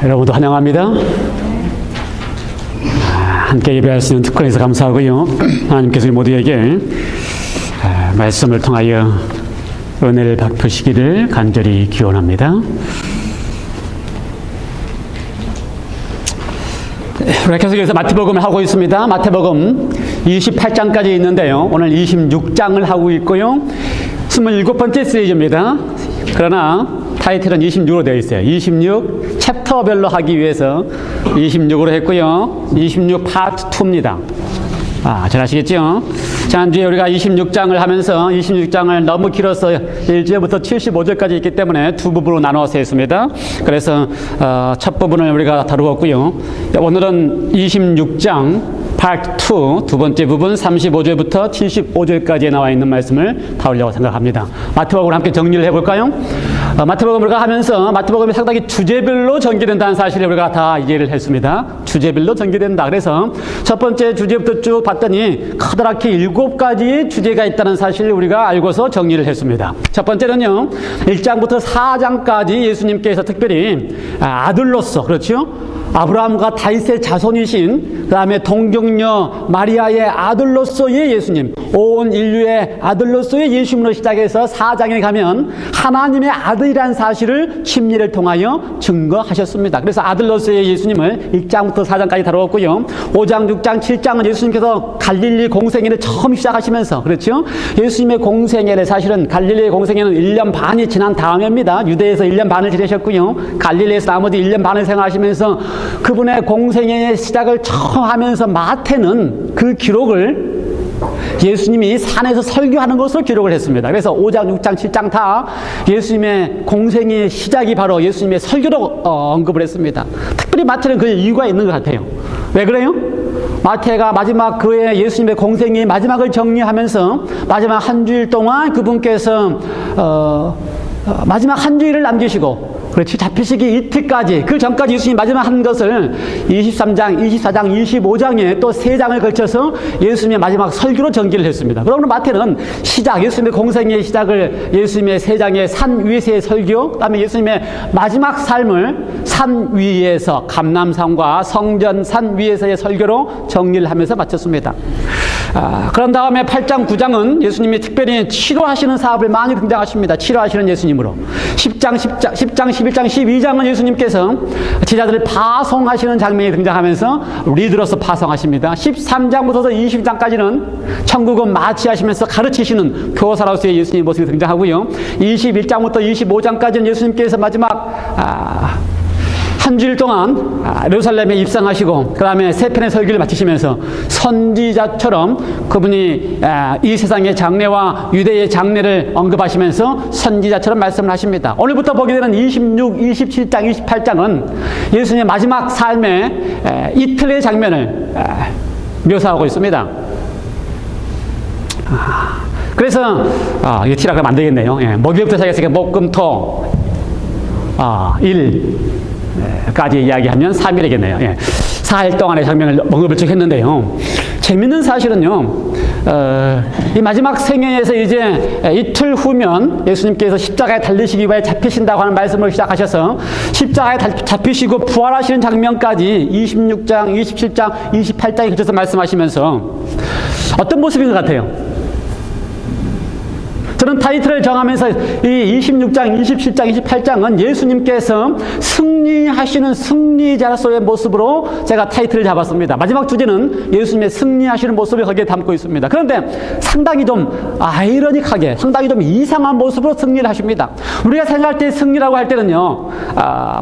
여러분도 환영합니다. 함께 예배할 수 있는 특권에서 감사하고요. 하나님께서 우리 모두에게 말씀을 통하여 은혜를 베푸시기를 간절히 기원합니다. 우리가 계속해서 마태복음을 하고 있습니다. 마태복음 28장까지 있는데요. 오늘 26장을 하고 있고요. 27번째 시리즈입니다. 그러나 타이틀은 26으로 되어 있어요. 26 챕터별로 하기 위해서 26으로 했고요. 26 파트 2입니다. 잘 아시겠죠? 지난주에 우리가 26장을 하면서 26장을 너무 길어서 1절부터 75절까지 있기 때문에 두 부분으로 나누어서 했습니다. 그래서 첫 부분을 우리가 다루었고요. 오늘은 26장 파트 2 두 번째 부분 35절부터 75절까지에 나와 있는 말씀을 다루려고 생각합니다. 마태복음을 함께 정리를 해볼까요? 마태복음을 우리가 하면서 마태복음이 상당히 주제별로 전개된다는 사실을 우리가 다 이해를 했습니다. 주제별로 전개된다. 그래서 첫 번째 주제부터 쭉 봤더니 커다랗게 7가지 주제가 있다는 사실을 우리가 알고서 정리를 했습니다. 첫 번째는요, 1장부터 4장까지 예수님께서 특별히 아들로서, 그렇죠? 아브라함과 다윗의 자손이신, 그 다음에 동정녀 마리아의 아들로서의 예수님, 온 인류의 아들로서의 예수님으로 시작해서 4장에 가면 하나님의 아들이라는 사실을 침례를 통하여 증거하셨습니다. 그래서 아들로서의 예수님을 1장부터 4장까지 다루었고요. 5장, 6장, 7장은 예수님께서 갈릴리 공생애를 처음 시작하시면서, 그렇죠? 예수님의 공생애를 사실은 갈릴리의 공생애는 1년 반이 지난 다음입니다. 유대에서 1년 반을 지내셨고요. 갈릴리에서 나머지 1년 반을 생활하시면서 그분의 공생애의 시작을 처음 하면서 마태는 그 기록을 예수님이 산에서 설교하는 것을 기록을 했습니다. 그래서 5장, 6장, 7장 다 예수님의 공생의 시작이 바로 예수님의 설교로 언급을 했습니다. 특별히 마태는 그 이유가 있는 것 같아요. 왜 그래요? 마태가 마지막 그의 예수님의 공생의 마지막을 정리하면서 마지막 한 주일 동안 그분께서 마지막 한 주일을 남기시고, 그렇지, 잡히시기 이틀까지, 그 전까지 예수님이 마지막 한 것을 23장, 24장, 25장에 또 3장을 걸쳐서 예수님의 마지막 설교로 전개를 했습니다. 그러면 마태는 시작, 예수님의 공생의 시작을 예수님의 3장의 산 위에서의 설교, 그 다음에 예수님의 마지막 삶을 산 위에서, 감람산과 성전 산 위에서의 설교로 정리를 하면서 마쳤습니다. 그런 다음에 8장, 9장은 예수님이 특별히 치료하시는 사업을 많이 등장하십니다. 치료하시는 예수님으로. 10장, 11장, 12장은 예수님께서 제자들을 파송하시는 장면이 등장하면서 리더로서 파송하십니다. 13장부터 20장까지는 천국은 마취하시면서 가르치시는 교사로서의 예수님의 모습이 등장하고요. 21장부터 25장까지는 예수님께서 마지막 한 주일 동안 예루살렘에 입성하시고, 그 다음에 세 편의 설교를 마치시면서 선지자처럼 그분이 이 세상의 장래와 유대의 장래를 언급하시면서 선지자처럼 말씀을 하십니다. 오늘부터 보게 되는 26, 27장, 28장은 예수님의 마지막 삶의 이틀의 장면을 묘사하고 있습니다. 그래서 이거 티라가 안 되겠네요. 목요일부터 시작해서 목, 금, 토, 일 까지 이야기하면 3일이겠네요. 4일 동안의 장면을 언급을 쭉 했는데요. 재밌는 사실은요, 이 마지막 생애에서 이제 이틀 후면 예수님께서 십자가에 달리시기 위해 잡히신다고 하는 말씀을 시작하셔서 십자가에 잡히시고 부활하시는 장면까지 26장, 27장, 28장에 그쳐서 말씀하시면서 어떤 모습인 것 같아요? 저는 타이틀을 정하면서 이 26장, 27장, 28장은 예수님께서 승리하시는 승리자로서의 모습으로 제가 타이틀을 잡았습니다. 마지막 주제는 예수님의 승리하시는 모습을 거기에 담고 있습니다. 그런데 상당히 좀 아이러닉하게, 상당히 좀 이상한 모습으로 승리를 하십니다. 우리가 생각할 때 승리라고 할 때는요,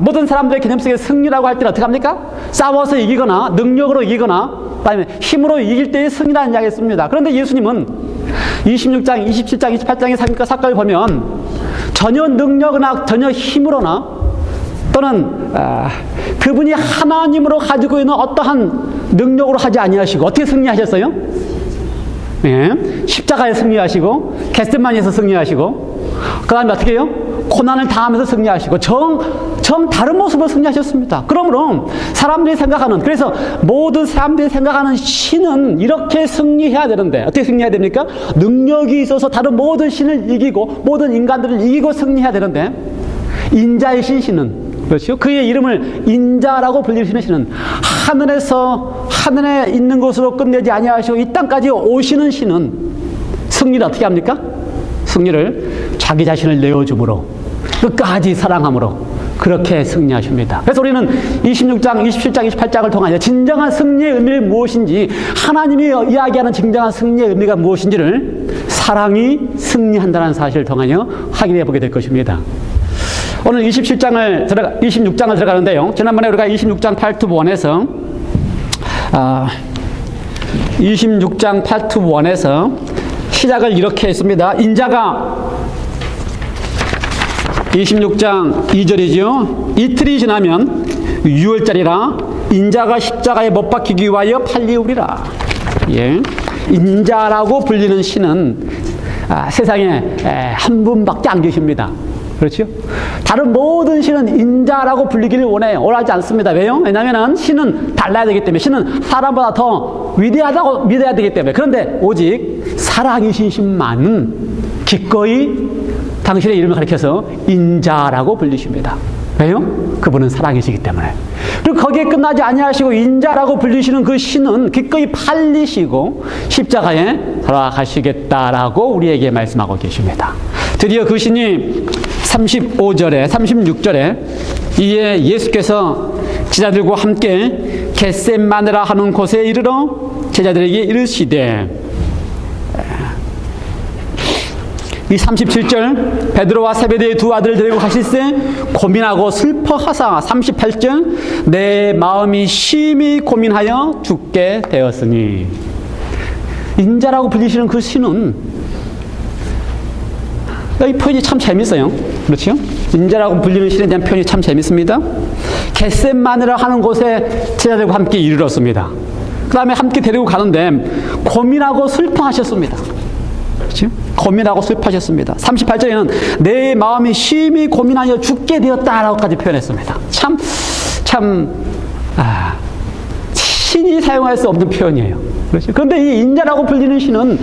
모든 사람들의 개념 속에 승리라고 할 때는 어떻게 합니까? 싸워서 이기거나 능력으로 이기거나 그다음에 힘으로 이길 때의 승리라는 이야기를 씁니다. 그런데 예수님은 26장, 27장, 28장의 사건을 보면 전혀 능력이나 전혀 힘으로나 또는 그분이 하나님으로 가지고 있는 어떠한 능력으로 하지 아니하시고 어떻게 승리하셨어요? 십자가에 승리하시고 겟세마니에서 승리하시고 그 다음에 어떻게 해요? 고난을 당하면서 승리하시고 정 다른 모습으로 승리하셨습니다. 그러므로 사람들이 생각하는, 그래서 모든 사람들이 생각하는 신은 이렇게 승리해야 되는데 어떻게 승리해야 됩니까? 능력이 있어서 다른 모든 신을 이기고 모든 인간들을 이기고 승리해야 되는데, 인자이신 신은, 그렇죠? 그의 이름을 인자라고 불리시는 신은 하늘에 있는 곳으로 끝내지 아니하시고 이 땅까지 오시는 신은 승리를 어떻게 합니까? 승리를 자기 자신을 내어줌으로, 끝까지 사랑함으로 그렇게 승리하십니다. 그래서 우리는 26장, 27장, 28장을 통하여 진정한 승리의 의미를 무엇인지, 하나님이 이야기하는 진정한 승리의 의미가 무엇인지를 사랑이 승리한다는 사실을 통하여 확인해 보게 될 것입니다. 오늘 26장을 들어가는데요. 지난번에 우리가 26장 8-1에서 26장 8-1에서 시작을 이렇게 했습니다. 인자가 26장 2절이죠. 이틀이 지나면 유월절이라 인자가 십자가에 못 박히기 위하여 팔리우리라. 예. 인자라고 불리는 신은 세상에 한 분밖에 안 계십니다. 그렇죠? 다른 모든 신은 인자라고 불리기를 원하지 않습니다. 왜요? 왜냐하면 신은 달라야 되기 때문에, 신은 사람보다 더 위대하다고 믿어야 되기 때문에. 그런데 오직 사랑이신 신만은 기꺼이 당신의 이름을 가리켜서 인자라고 불리십니다. 왜요? 그분은 사랑이시기 때문에. 그리고 거기에 끝나지 아니하시고 인자라고 불리시는 그 신은 기꺼이 팔리시고 십자가에 돌아가시겠다라고 우리에게 말씀하고 계십니다. 드디어 그 신이 35절에 36절에 이에 예수께서 제자들과 함께 겟셋마네라 하는 곳에 이르러 제자들에게 이르시되, 이 37절 베드로와 세베대의 두 아들을 데리고 가실새 고민하고 슬퍼하사 38절 내 마음이 심히 고민하여 죽게 되었으니. 인자라고 불리시는 그 신은, 이 표현이 참 재밌어요. 그렇죠? 인자라고 불리는 신에 대한 표현이 참 재밌습니다. 겟셋마네라 하는 곳에 제자들과 함께 이르렀습니다. 그 다음에 함께 데리고 가는데 고민하고 슬퍼하셨습니다. 그렇죠? 고민하고 슬퍼하셨습니다. 38절에는 내 마음이 심히 고민하여 죽게 되었다라고까지 표현했습니다. 신이 사용할 수 없는 표현이에요. 그렇죠? 그런데 이 인자라고 불리는 신은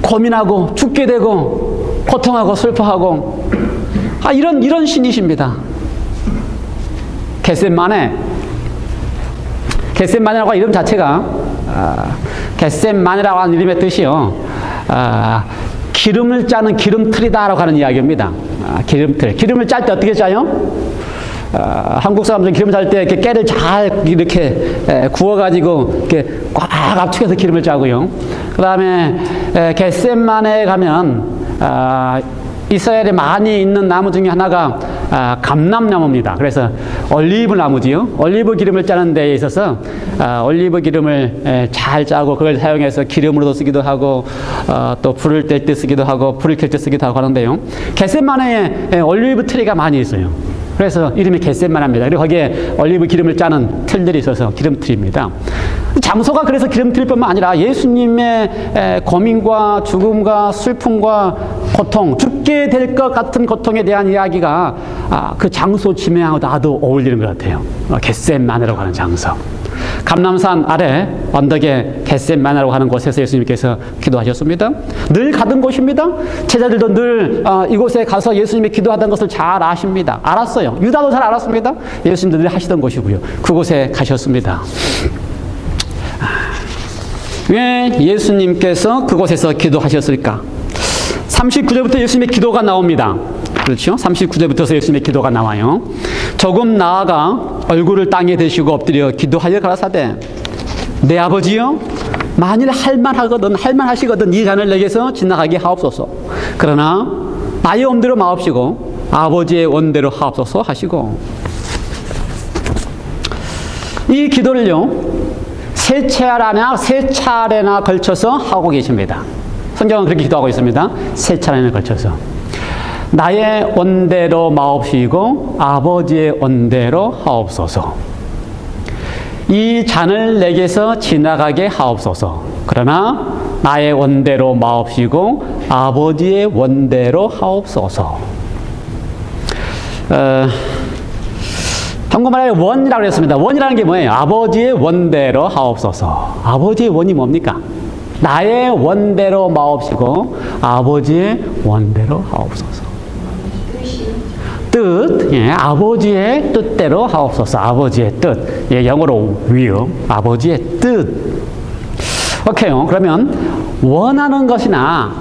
고민하고 죽게 되고 고통하고 슬퍼하고 이런 신이십니다. 겟셋마네라고 이름 자체가 겟셋마네라고 하는 이름의 뜻이요, 기름을 짜는 기름틀이다라고 하는 이야기입니다. 기름을 짤 때 어떻게 짜요? 한국 사람들은 기름 짤 때 이렇게 깨를 잘 이렇게 구워가지고 이렇게 꽉 압축해서 기름을 짜고요. 그 다음에 겟셋마네에 가면 이스라엘에 많이 있는 나무 중에 하나가 감람나무입니다. 그래서 올리브 나무지요. 올리브 기름을 짜는 데에 있어서 올리브 기름을 잘 짜고 그걸 사용해서 기름으로도 쓰기도 하고 또 불을 뗄 때 쓰기도 하고 불을 켤 때 쓰기도 하고 하는데요. 겟셋마네에 올리브 트리가 많이 있어요. 그래서 이름이 겟셋마네입니다. 그리고 거기에 올리브 기름을 짜는 틀들이 있어서 기름틀입니다. 장소가 그래서 기름틀뿐만 아니라 예수님의 고민과 죽음과 슬픔과 고통, 죽게 될 것 같은 고통에 대한 이야기가 그 장소 지명하고도 아주 어울리는 것 같아요. 겟셋마네라고 하는 장소. 감람산 아래 언덕에 겟셋마네라고 하는 곳에서 예수님께서 기도하셨습니다. 늘 가던 곳입니다. 제자들도 늘 이곳에 가서 예수님이 기도하던 것을 잘 아십니다. 알았어요. 유다도 잘 알았습니다. 예수님도 늘 하시던 곳이고요. 그곳에 가셨습니다. 왜 예수님께서 그곳에서 기도하셨을까? 39절부터 예수님의 기도가 나옵니다. 그렇죠? 39절부터 예수님의 기도가 나와요. 조금 나아가 얼굴을 땅에 대시고 엎드려 기도하여 가라사대, 내 아버지여, 만일 할만하시거든 이 잔을 내게서 지나가게 하옵소서. 그러나 나의 원대로 마옵시고 아버지의 원대로 하옵소서 하시고, 이 기도를요 세 차례나 걸쳐서 하고 계십니다. 성경은 그렇게 기도하고 있습니다. 세 차례나 걸쳐서. 나의 원대로 마옵시고 아버지의 원대로 하옵소서. 이 잔을 내게서 지나가게 하옵소서. 그러나 나의 원대로 마옵시고 아버지의 원대로 하옵소서. 정고말에 원이라고 했습니다. 원이라는 게 뭐예요? 아버지의 원대로 하옵소서. 아버지의 원이 뭡니까? 나의 원대로 마옵시고 아버지의 원대로 하옵소서. 뜻, 예, 아버지의 뜻대로 하옵소서. 아버지의 뜻, 예, 영어로 will, 아버지의 뜻. 오케이요. 그러면 원하는 것이나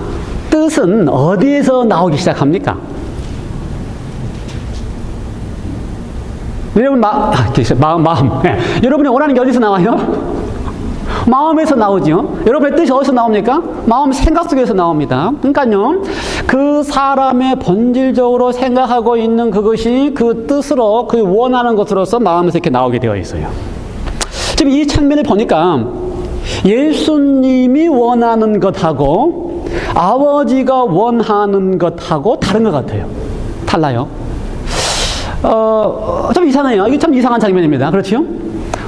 뜻은 어디에서 나오기 시작합니까? 여러분 마음. 예. 여러분이 원하는 게 어디서 나와요? 마음에서 나오죠. 여러분의 뜻이 어디서 나옵니까? 마음 생각 속에서 나옵니다. 그러니까요, 그 사람의 본질적으로 생각하고 있는 그것이 그 뜻으로, 그 원하는 것으로서 마음에서 이렇게 나오게 되어 있어요. 지금 이 장면을 보니까 예수님이 원하는 것하고 아버지가 원하는 것하고 다른 것 같아요. 달라요. 좀 이상해요. 이게 참 이상한 장면입니다. 그렇죠?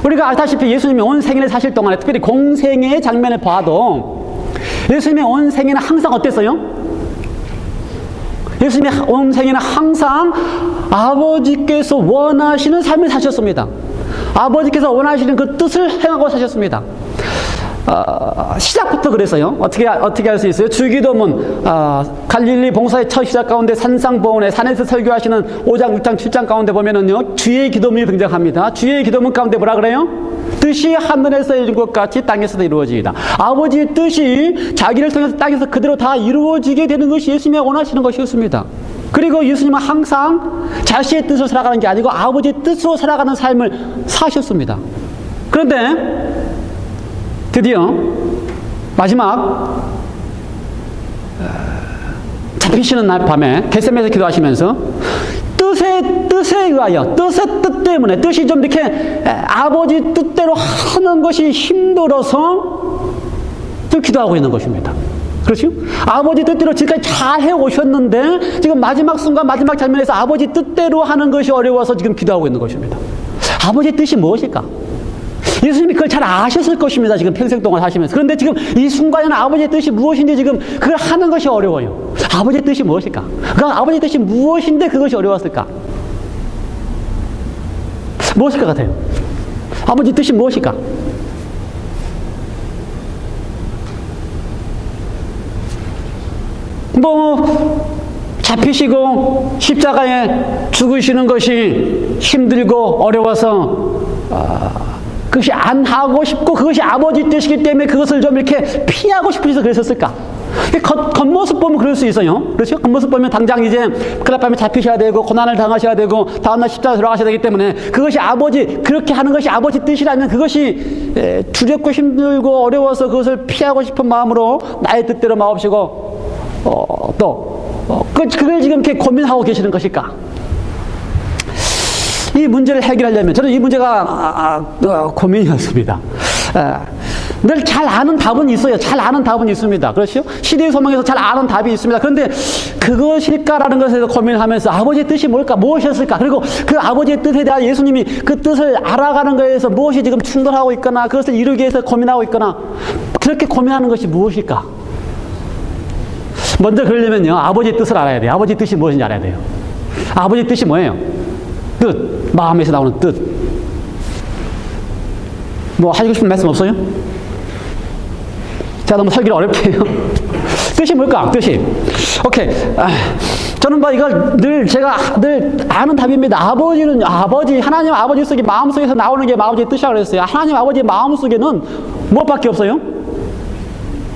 우리가 알다시피 예수님이 온 생애를 사실 동안에 특별히 공생애의 장면을 봐도 예수님의 온 생애는 항상 어땠어요? 예수님의 온 생애는 항상 아버지께서 원하시는 삶을 사셨습니다. 아버지께서 원하시는 그 뜻을 행하고 사셨습니다. 시작부터 그랬어요. 어떻게 할 수 있어요? 주기도문, 갈릴리 봉사의 첫 시작 가운데 산상보훈에 산에서 설교하시는 5장, 6장, 7장 가운데 보면은요, 주의 기도문이 등장합니다. 주의 기도문 가운데 뭐라 그래요? 뜻이 하늘에서 이룬 것 같이 땅에서도 이루어지이다. 아버지의 뜻이 자기를 통해서 땅에서 그대로 다 이루어지게 되는 것이 예수님이 원하시는 것이었습니다. 그리고 예수님은 항상 자신의 뜻으로 살아가는 게 아니고 아버지의 뜻으로 살아가는 삶을 사셨습니다. 그런데 드디어 마지막 잡히시는 날 밤에 겟세마네에서 기도하시면서 뜻에 의하여, 뜻의 뜻 때문에, 뜻이 좀 이렇게 아버지 뜻대로 하는 것이 힘들어서 또 기도하고 있는 것입니다. 그렇죠? 아버지 뜻대로 지금까지 잘 해오셨는데 지금 마지막 순간, 마지막 장면에서 아버지 뜻대로 하는 것이 어려워서 지금 기도하고 있는 것입니다. 아버지의 뜻이 무엇일까? 예수님이 그걸 잘 아셨을 것입니다. 지금 평생 동안 사시면서. 그런데 지금 이 순간에는 아버지의 뜻이 무엇인지 지금 그걸 하는 것이 어려워요. 아버지의 뜻이 무엇일까? 그 아버지의 뜻이 무엇인데 그것이 어려웠을까? 무엇일 것 같아요? 아버지의 뜻이 무엇일까? 잡히시고 십자가에 죽으시는 것이 힘들고 어려워서 그것이 안 하고 싶고 그것이 아버지 뜻이기 때문에 그것을 좀 이렇게 피하고 싶으셔서 그랬었을까? 겉모습 보면 그럴 수 있어요. 그렇죠? 겉모습 보면 당장 이제 그날 밤에 잡히셔야 되고 고난을 당하셔야 되고 다음날 십자가에 들어가셔야 되기 때문에 그것이 그렇게 하는 것이 아버지 뜻이라면 그것이 두렵고 힘들고 어려워서 그것을 피하고 싶은 마음으로 나의 뜻대로 마옵시고 그걸 지금 이렇게 고민하고 계시는 것일까? 이 문제를 해결하려면 저는 이 문제가 고민이었습니다. 늘 잘 아는 답은 있어요. 잘 아는 답은 있습니다. 그렇죠? 시대의 소망에서 잘 아는 답이 있습니다. 그런데 그것일까라는 것에 대해서 고민하면서 아버지의 뜻이 뭘까? 무엇이었을까? 그리고 그 아버지의 뜻에 대한 예수님이 그 뜻을 알아가는 것에 대해서 무엇이 지금 충돌하고 있거나 그것을 이루기 위해서 고민하고 있거나 그렇게 고민하는 것이 무엇일까? 먼저 그러려면요, 아버지의 뜻을 알아야 돼요. 아버지의 뜻이 무엇인지 알아야 돼요. 아버지의 뜻이 뭐예요? 뜻, 마음에서 나오는 뜻. 뭐 하시고 싶은 말씀 없어요? 제가 너무 설교를 어렵게 해요. 뜻이 뭘까? 뜻이. 오케이. 저는 이걸 제가 늘 아는 답입니다. 하나님 아버지 속에 마음속에서 나오는 게 아버지의 뜻이라고 그랬어요. 하나님 아버지의 마음속에는 무엇밖에 없어요?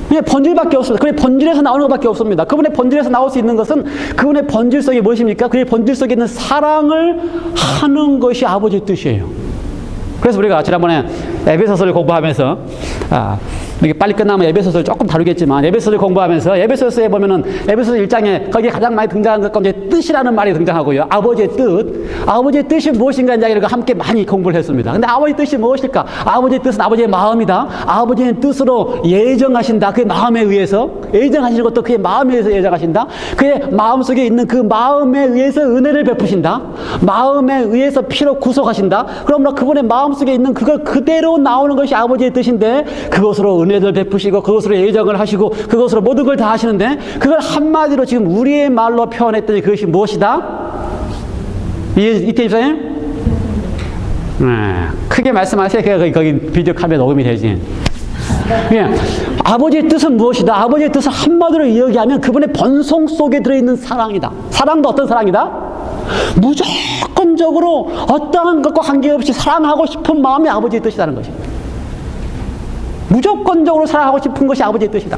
그냥 본질밖에 없습니다. 그의 본질에서 나오는 것밖에 없습니다. 그분의 본질에서 나올 수 있는 것은 그분의 본질 속에 무엇입니까? 그의 본질 속에 있는 사랑을 하는 것이 아버지의 뜻이에요. 그래서 우리가 지난번에 에베소서를 공부하면서 이게 빨리 끝나면 에베소서를 조금 다루겠지만 에베소서를 공부하면서 에베소서에 보면은 에베소서 1장에 거기에 가장 많이 등장한 것 가운데 뜻이라는 말이 등장하고요. 아버지의 뜻이 무엇인가 이야기를 함께 많이 공부를 했습니다. 근데 아버지의 뜻이 무엇일까? 아버지의 뜻은 아버지의 마음이다. 아버지의 뜻으로 예정하신다. 그의 마음에 의해서 예정하시는 것도 그의 마음에 의해서 예정하신다. 그의 마음속에 있는 그 마음에 의해서 은혜를 베푸신다. 마음에 의해서 피로 구속하신다. 그러므로 그분의 마음속에 있는 그걸 그대로 나오는 것이 아버지의 뜻인데 그것으로 은혜를 베푸시고 그것으로 예정을 하시고 그것으로 모든 걸 다 하시는데 그걸 한마디로 지금 우리의 말로 표현했더니 그것이 무엇이다? 이때 입사요? 크게 말씀하세요. 거기 비디오 카메라 녹음이 되지. 예. 아버지의 뜻은 무엇이다? 아버지의 뜻을 한마디로 이야기하면 그분의 번성 속에 들어있는 사랑이다. 사랑도 어떤 사랑이다? 무조건적으로 어떠한 것과 관계없이 사랑하고 싶은 마음이 아버지의 뜻이라는 것입니다. 무조건적으로 사랑하고 싶은 것이 아버지의 뜻이다.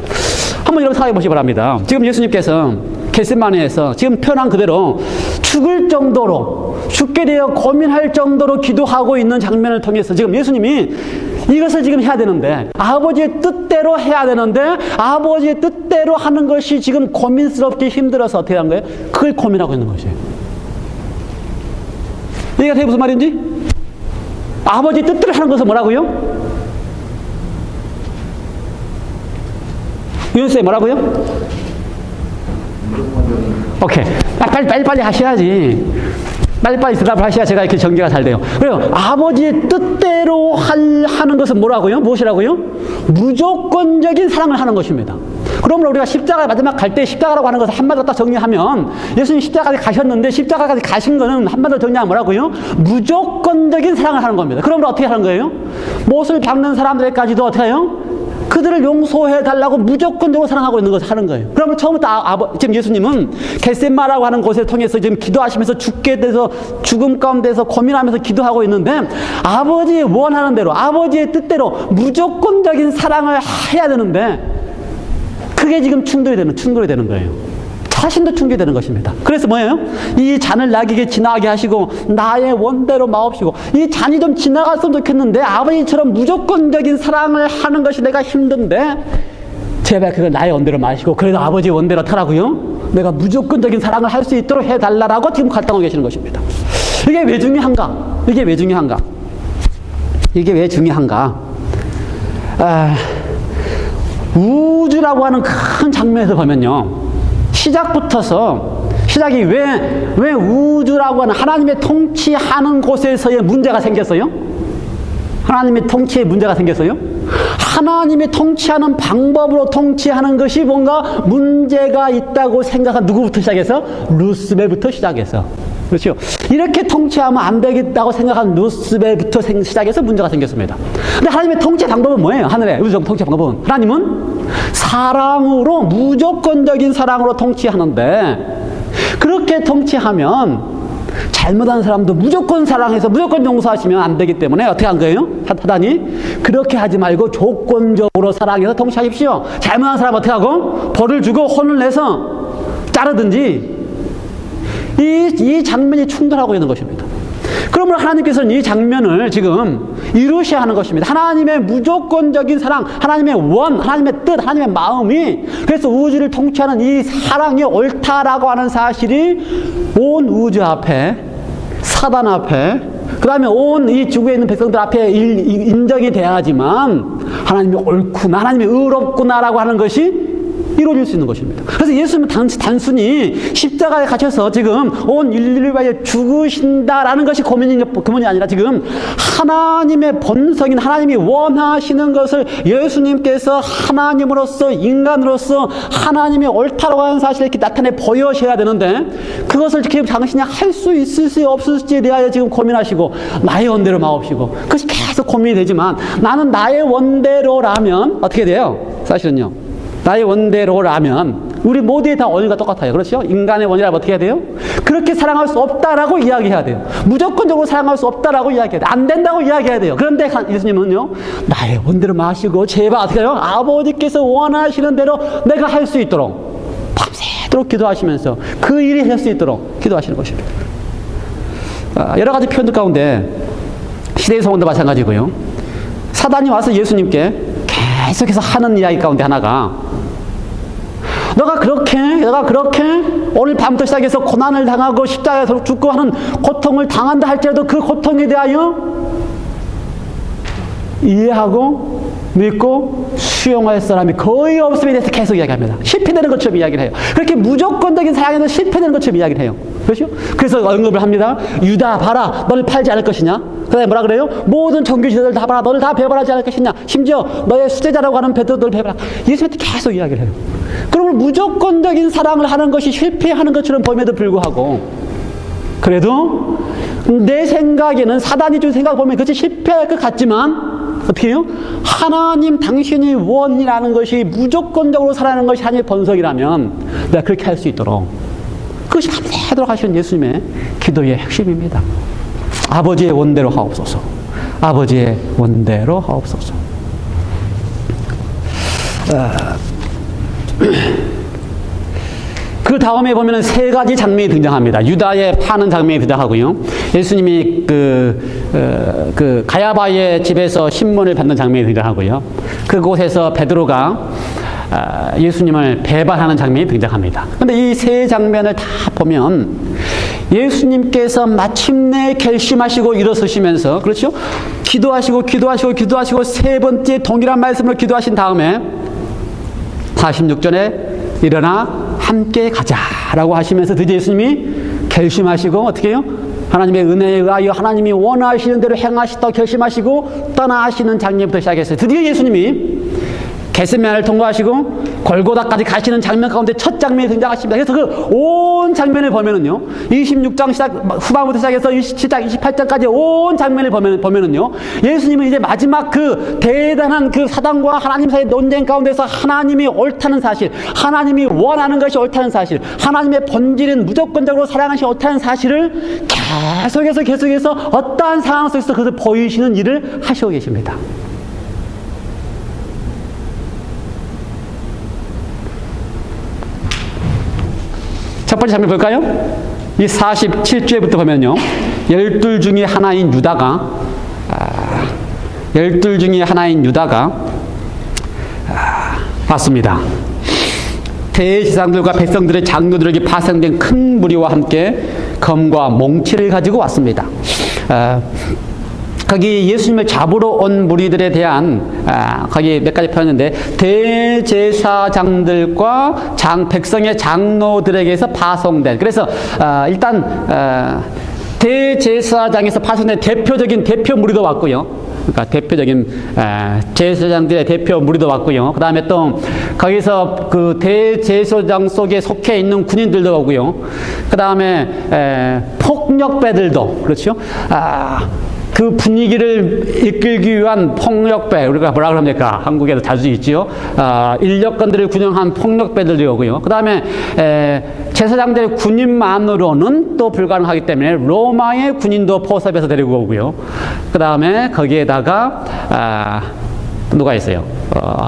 한번 여러분 생각해 보시기 바랍니다. 지금 예수님께서 겟세마네에서 지금 표현한 그대로 죽을 정도로, 죽게 되어 고민할 정도로 기도하고 있는 장면을 통해서 지금 예수님이 이것을 지금 해야 되는데, 아버지의 뜻대로 해야 되는데, 아버지의 뜻대로 하는 것이 지금 고민스럽게 힘들어서 어떻게 한 거예요? 그걸 고민하고 있는 것이에요. 이해가 돼요? 무슨 말인지? 아버지의 뜻대로 하는 것은 뭐라고요? 유연쌤 뭐라고요? 오케이. 빨리 하셔야지. 빨리빨리 대답을 하셔야 제가 이렇게 전개가 잘 돼요. 그래요. 아버지의 뜻대로 하는 것은 뭐라고요? 무엇이라고요? 무조건적인 사랑을 하는 것입니다. 그러므로 우리가 십자가 마지막 갈 때 십자가라고 하는 것을 한마디로 딱 정리하면, 예수님 십자가까지 가셨는데 십자가까지 가신 거는 한마디로 정리하면 뭐라고요? 무조건적인 사랑을 하는 겁니다. 그러므로 어떻게 하는 거예요? 못을 박는 사람들까지도 어떻게 해요? 그들을 용서해 달라고 무조건적으로 사랑하고 있는 것을 하는 거예요. 그러면 처음부터 지금 예수님은 겟세마라고 하는 곳을 통해서 지금 기도하시면서 죽게 돼서 죽음 가운데서 고민하면서 기도하고 있는데, 아버지의 원하는 대로, 아버지의 뜻대로 무조건적인 사랑을 해야 되는데, 그게 지금 충돌이 되는 거예요. 자신도 충돌되는 것입니다. 그래서 뭐예요? 이 잔을 나에게 지나가게 하시고 나의 원대로 마옵시고, 이 잔이 좀 지나갔으면 좋겠는데 아버지처럼 무조건적인 사랑을 하는 것이 내가 힘든데 제발 그걸 나의 원대로 마시고, 그래도 아버지의 원대로 타라고요? 내가 무조건적인 사랑을 할 수 있도록 해달라고 지금 갈등하고 계시는 것입니다. 이게 왜 중요한가? 이게 왜 중요한가? 우주라고 하는 큰 장면에서 보면요, 시작이 왜 우주라고 하는 하나님의 통치하는 곳에서의 문제가 생겼어요? 하나님의 통치에 문제가 생겼어요? 하나님의 통치하는 방법으로 통치하는 것이 뭔가 문제가 있다고 생각한 누구부터 시작해서? 루스벨부터 시작해서. 그렇죠? 이렇게 통치하면 안 되겠다고 생각한 루스벨부터 시작해서 문제가 생겼습니다. 근데 하나님의 통치 방법은 뭐예요? 하늘의 우주적 통치 방법은, 하나님은 사랑으로, 무조건적인 사랑으로 통치하는데, 그렇게 통치하면 잘못한 사람도 무조건 사랑해서 무조건 용서하시면 안 되기 때문에 어떻게 한 거예요? 사단이 그렇게 하지 말고 조건적으로 사랑해서 통치하십시오. 잘못한 사람 어떻게 하고? 벌을 주고 혼을 내서 자르든지. 이 장면이 충돌하고 있는 것입니다. 그러므로 하나님께서는 이 장면을 지금 이루셔야 하는 것입니다. 하나님의 무조건적인 사랑, 하나님의 하나님의 뜻, 하나님의 마음이, 그래서 우주를 통치하는 이 사랑이 옳다라고 하는 사실이 온 우주 앞에, 사단 앞에, 그 다음에 온 이 지구에 있는 백성들 앞에 인정이 돼야지만 하나님이 옳구나, 하나님이 의롭구나라고 하는 것이 이루어질 수 있는 것입니다. 그래서 예수님은 단순히 십자가에 갇혀서 지금 온 인류를 위하여 죽으신다라는 것이 고민이 아니라, 지금 하나님의 본성인, 하나님이 원하시는 것을 예수님께서 하나님으로서, 인간으로서 하나님이 옳다라고 하는 사실을 이렇게 나타내 보여셔야 되는데, 그것을 지금 당신이 할 수 있을지 없을지에 대하여 지금 고민하시고 나의 원대로 마옵시고, 그것이 계속 고민이 되지만, 나는 나의 원대로라면 어떻게 돼요? 사실은요, 나의 원대로라면 우리 모두의 다 원리가 똑같아요. 그렇죠? 인간의 원리라면 어떻게 해야 돼요? 그렇게 사랑할 수 없다라고 이야기해야 돼요. 무조건적으로 사랑할 수 없다라고 이야기해야 돼요. 안 된다고 이야기해야 돼요. 그런데 예수님은요, 나의 원대로 마시고 제발 어떻게 해요? 아버지께서 원하시는 대로 내가 할 수 있도록 밤새도록 기도하시면서 그 일이 할 수 있도록 기도하시는 것입니다. 여러 가지 표현들 가운데 시대의 소원도 마찬가지고요, 사단이 와서 예수님께 계속해서 하는 이야기 가운데 하나가, 너가 그렇게 오늘 밤부터 시작해서 고난을 당하고 십자가에서 죽고 하는 고통을 당한다 할지라도 그 고통에 대하여 이해하고 믿고 수용할 사람이 거의 없음에 대해서 계속 이야기합니다. 실패되는 것처럼 이야기를 해요. 그렇게 무조건적인 사랑에는 실패되는 것처럼 이야기를 해요. 그렇죠? 그래서 언급을 합니다. 유다 봐라, 너를 팔지 않을 것이냐? 그 다음에 뭐라 그래요? 모든 종교지도들 다 봐라, 너를 다 배반하지 않을 것이냐? 심지어 너의 수제자라고 하는 베드로를 배반하라. 예수님한테 계속 이야기를 해요. 그러면 무조건적인 사랑을 하는 것이 실패하는 것처럼 보임에도 불구하고 그래도 내 생각에는 사단이 준 생각 보면 그것이 실패할 것 같지만 어떻게 해요? 하나님 당신이 원이라는 것이 무조건적으로 살아가는 것이 하나님의 번성이라면 내가 그렇게 할 수 있도록 그것이 밤새도록 하시는 예수님의 기도의 핵심입니다. 아버지의 원대로 하옵소서. 아버지의 원대로 하옵소서. 그 다음에 보면은 세 가지 장면이 등장합니다. 유다의 파는 장면이 등장하고요. 예수님이 그 가야바의 집에서 신문을 받는 장면이 등장하고요. 그곳에서 베드로가 예수님을 배반하는 장면이 등장합니다. 그런데 이 세 장면을 다 보면 예수님께서 마침내 결심하시고 일어서시면서, 그렇죠? 기도하시고 세 번째 동일한 말씀으로 기도하신 다음에 46절에 일어나 함께 가자라고 하시면서 드디어 예수님이 결심하시고 어떻게 해요? 하나님의 은혜에 의하여 하나님이 원하시는 대로 행하시다고 결심하시고 떠나시는 장면부터 시작했어요. 드디어 예수님이 겟세마네를 통과하시고 골고다까지 가시는 장면 가운데 첫 장면이 등장하십니다. 그래서 그 온 장면을 보면은요, 26장 후반부터 시작해서 27장, 28장까지 온 장면을 보면은요, 예수님은 이제 마지막 그 대단한 그 사단과 하나님 사이의 논쟁 가운데서 하나님이 옳다는 사실, 하나님이 원하는 것이 옳다는 사실, 하나님의 본질은 무조건적으로 사랑하는 것이 옳다는 사실을 계속해서 어떠한 상황 속에서 그것을 보이시는 일을 하시고 계십니다. 첫 번째 장면 볼까요? 이 47주에부터 보면요, 12 중에 하나인 유다가 왔습니다. 대제사장들과 백성들의 장로들에게 파생된 큰 무리와 함께 검과 몽치를 가지고 왔습니다. 거기 예수님을 잡으러 온 무리들에 대한 거기 몇 가지 표현인데, 대제사장들과 백성의 장로들에게서 파송된, 그래서 일단 대제사장에서 파송된 대표적인 대표 무리도 왔고요. 그러니까 대표적인 제사장들의 대표 무리도 왔고요. 그 다음에 또 거기서 그 대제사장 속에 속해 있는 군인들도 오고요. 그 다음에 폭력배들도, 그렇죠? 그 분위기를 이끌기 위한 폭력배, 우리가 뭐라 그럽니까? 한국에도 자주 있지요. 인력건들을 군용한 폭력배들이 오고요. 그 다음에 제사장들의 군인만으로는 또 불가능하기 때문에 로마의 군인도 포섭해서 데리고 오고요. 그 다음에 거기에다가 누가 있어요?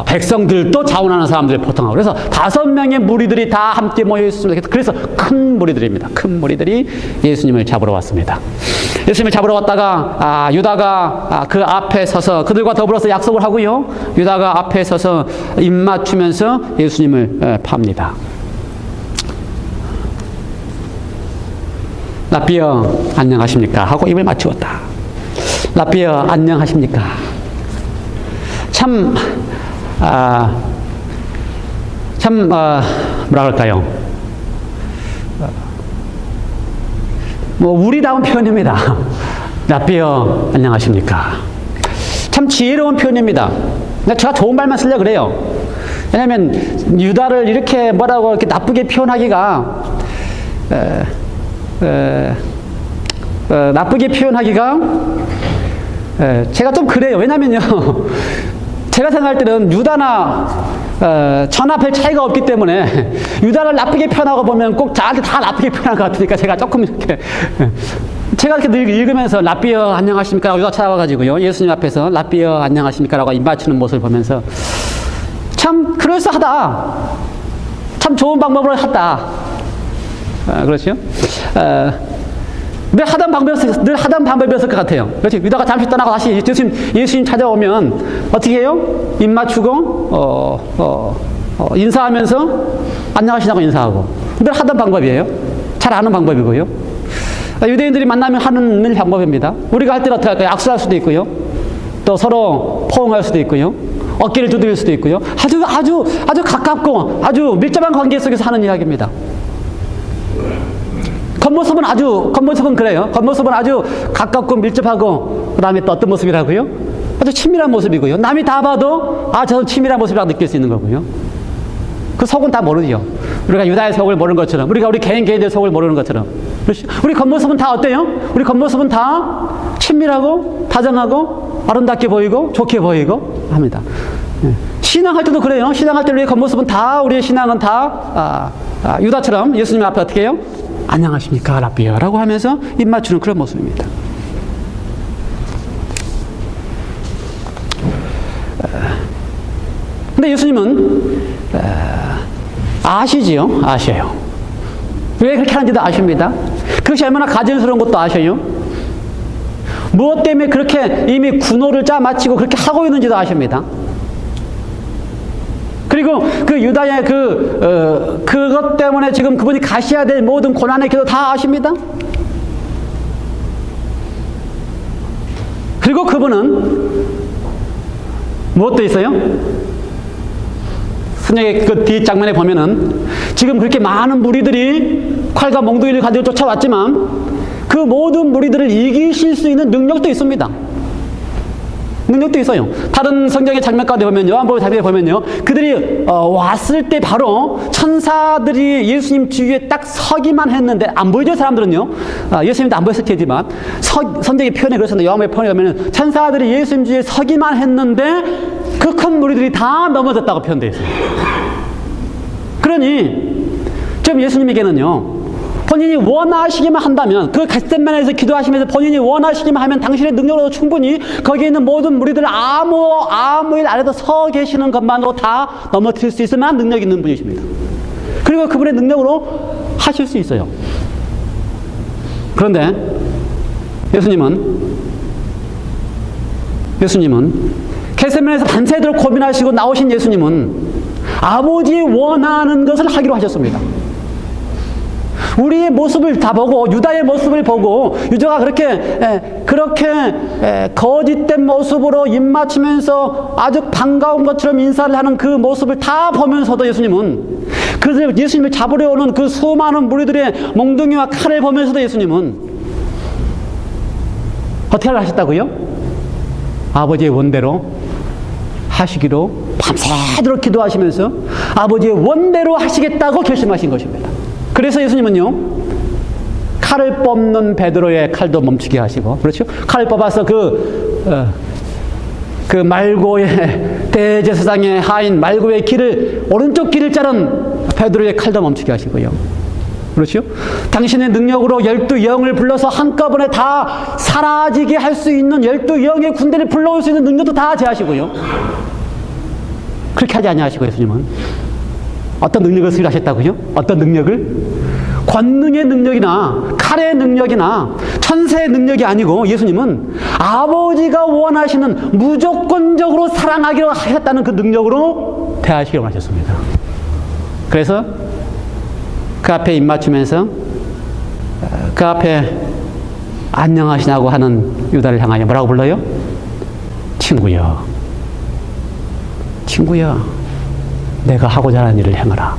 백성들도 자원하는 사람들을 포통하고, 그래서 5명의 무리들이 다 함께 모여 있습니다. 그래서 큰 무리들입니다. 큰 무리들이 예수님을 잡으러 왔습니다. 예수님을 잡으러 왔다가 유다가 그 앞에 서서 그들과 더불어서 약속을 하고요. 유다가 앞에 서서 입 맞추면서 예수님을 팝니다. 라삐어 안녕하십니까? 하고 입을 맞추었다. 라삐어 안녕하십니까? 참 뭐라 그럴까요? 뭐 우리다운 표현입니다. 라삐어 안녕하십니까? 참 지혜로운 표현입니다. 제가 좋은 말만 쓰려고 그래요. 왜냐하면 유다를 이렇게 뭐라고 이렇게 나쁘게 표현하기가 제가 좀 그래요. 왜냐면요, 제가 생각할 때는 유다나 전합할 차이가 없기 때문에 유다를 나쁘게 표현하고 보면 꼭 저한테 다 나쁘게 표현한 것 같으니까 제가 조금 이렇게 제가 이렇게 늘 읽으면서 라삐어 안녕하십니까? 유다 찾아와가지고요, 예수님 앞에서 라삐어 안녕하십니까? 라고 입 맞추는 모습을 보면서 참 그럴싸하다, 참 좋은 방법으로 했다. 그렇죠? 늘 하던 방법이었을 것 같아요. 그렇지? 유다가 잠시 떠나고 다시 예수님 찾아오면 어떻게 해요? 입 맞추고 인사하면서 안녕하시냐고 인사하고, 늘 하던 방법이에요. 잘 아는 방법이고요. 유대인들이 만나면 하는 방법입니다. 우리가 할 때는 어떻게 할까요? 악수할 수도 있고요. 또 서로 포옹할 수도 있고요. 어깨를 두드릴 수도 있고요. 아주 가깝고 아주 밀접한 관계 속에서 하는 이야기입니다. 겉모습은 그래요. 겉모습은 아주 가깝고 밀접하고, 그 다음에 또 어떤 모습이라고요? 아주 친밀한 모습이고요. 남이 다 봐도 저는 친밀한 모습이라고 느낄 수 있는 거고요. 그 속은 다 모르죠. 우리가 유다의 속을 모르는 것처럼, 우리가 우리 개인의 속을 모르는 것처럼. 우리 겉모습은 다 어때요? 우리 겉모습은 다 친밀하고 다정하고 아름답게 보이고 좋게 보이고 합니다. 신앙할 때도 그래요. 신앙할 때 우리의 겉모습은 다, 우리의 신앙은 다 유다처럼 예수님 앞에 어떻게 해요? 안녕하십니까 라비요 라고 하면서 입 맞추는 그런 모습입니다. 근데 예수님은 아시지요? 아셔요. 왜 그렇게 하는지도 아십니다. 그것이 얼마나 가증스러운 것도 아셔요. 무엇 때문에 그렇게 이미 군호를 짜 마치고 그렇게 하고 있는지도 아십니다. 그리고 그 유다의 그것 때문에 지금 그분이 가셔야 될 모든 고난의 길도 다 아십니다. 그리고 그분은 무엇도 있어요? 성경의 그 뒷장면에 보면은 지금 그렇게 많은 무리들이 칼과 몽둥이를 가지고 쫓아왔지만 그 모든 무리들을 이기실 수 있는 능력도 있습니다. 능력도 있어요. 다른 성경의 장면 가운데 보면, 요한복음 장면에 보면요, 그들이 왔을 때 바로 천사들이 예수님 주위에 딱 서기만 했는데, 안 보이죠 사람들은요. 예수님도 안 보였을 테지만 성경의 표현에 그렇습니다. 요한복음 표현에 보면 천사들이 예수님 주위에 서기만 했는데 그 큰 무리들이 다 넘어졌다고 표현되어 있어요. 그러니 지금 예수님에게는요, 본인이 원하시기만 한다면, 그 겟세마네에서 기도하시면서 본인이 원하시기만 하면 당신의 능력으로 충분히 거기에 있는 모든 무리들을 아무 일 아래도 서 계시는 것만으로 다 넘어뜨릴 수 있을 만한 능력이 있는 분이십니다. 그리고 그분의 능력으로 하실 수 있어요. 그런데 예수님은 겟세마네에서 밤새도록 고민하시고 나오신 예수님은 아버지의 원하는 것을 하기로 하셨습니다. 우리의 모습을 다 보고, 유다의 모습을 보고, 유다가 그렇게 거짓된 모습으로 입 맞추면서 아주 반가운 것처럼 인사를 하는 그 모습을 다 보면서도 예수님은, 그래서 예수님을 잡으려 오는 그 수많은 무리들의 몽둥이와 칼을 보면서도 예수님은 어떻게 하셨다고요? 아버지의 원대로 하시기로 밤새도록 기도하시면서 아버지의 원대로 하시겠다고 결심하신 것입니다. 그래서 예수님은요, 칼을 뽑는 베드로의 칼도 멈추게 하시고, 그렇죠? 칼을 뽑아서 그 말고의 대제사장의 하인 말고의 오른쪽 길을 자른 베드로의 칼도 멈추게 하시고요. 그렇죠? 당신의 능력으로 12영을 불러서 한꺼번에 다 사라지게 할 수 있는 12영의 군대를 불러올 수 있는 능력도 다 제하시고요. 그렇게 하지 아니하시고 예수님은 어떤 능력을 수일하셨다고요? 어떤 능력을? 권능의 능력이나 칼의 능력이나 천세의 능력이 아니고 예수님은 아버지가 원하시는 무조건적으로 사랑하기로 하셨다는 그 능력으로 대하시기로 하셨습니다. 그래서 그 앞에 입 맞추면서 그 앞에 안녕하시냐고 하는 유다를 향하여 뭐라고 불러요? 친구여, 친구여, 내가 하고자 하는 일을 행하라.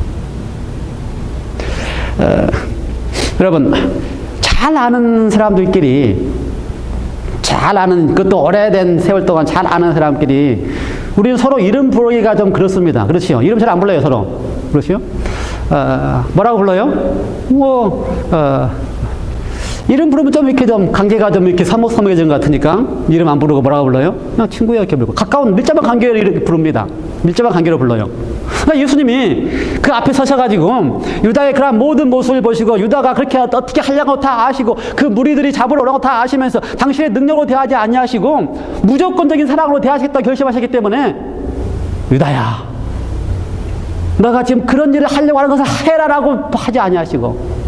여러분, 잘 아는 사람들끼리, 잘 아는, 그것도 오래된 세월 동안 잘 아는 사람끼리 우리는 서로 이름 부르기가 좀 그렇습니다. 그렇지요? 이름 잘 안 불러요, 서로. 그렇지요? 뭐라고 불러요? 이름 부르면 좀 이렇게 좀 관계가 좀 이렇게 서먹서먹해진 것 같으니까 이름 안 부르고 뭐라고 불러요? 그냥 친구야 이렇게 부르고, 가까운 밀접한 관계를 이렇게 부릅니다. 밀접한 관계로 불러요. 그러니까 예수님이 그 앞에 서셔가지고 유다의 그런 모든 모습을 보시고, 유다가 그렇게 어떻게 하려고 다 아시고, 그 무리들이 잡으러 오라고 다 아시면서 당신의 능력으로 대하지 아니하시고 무조건적인 사랑으로 대하시겠다 결심하셨기 때문에, 유다야, 너가 지금 그런 일을 하려고 하는 것을 해라라고 하지 아니하시고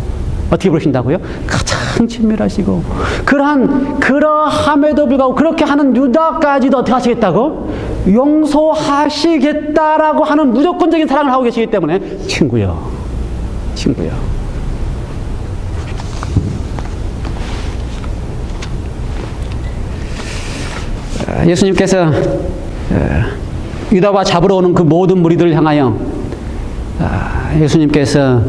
어떻게 부르신다고요? 가장 친밀하시고, 그러함에도 불구하고 그렇게 하는 유다까지도 어떻게 하시겠다고? 용서하시겠다라고 하는 무조건적인 사랑을 하고 계시기 때문에 친구요, 친구요. 예수님께서 유다와 잡으러 오는 그 모든 무리들을 향하여 예수님께서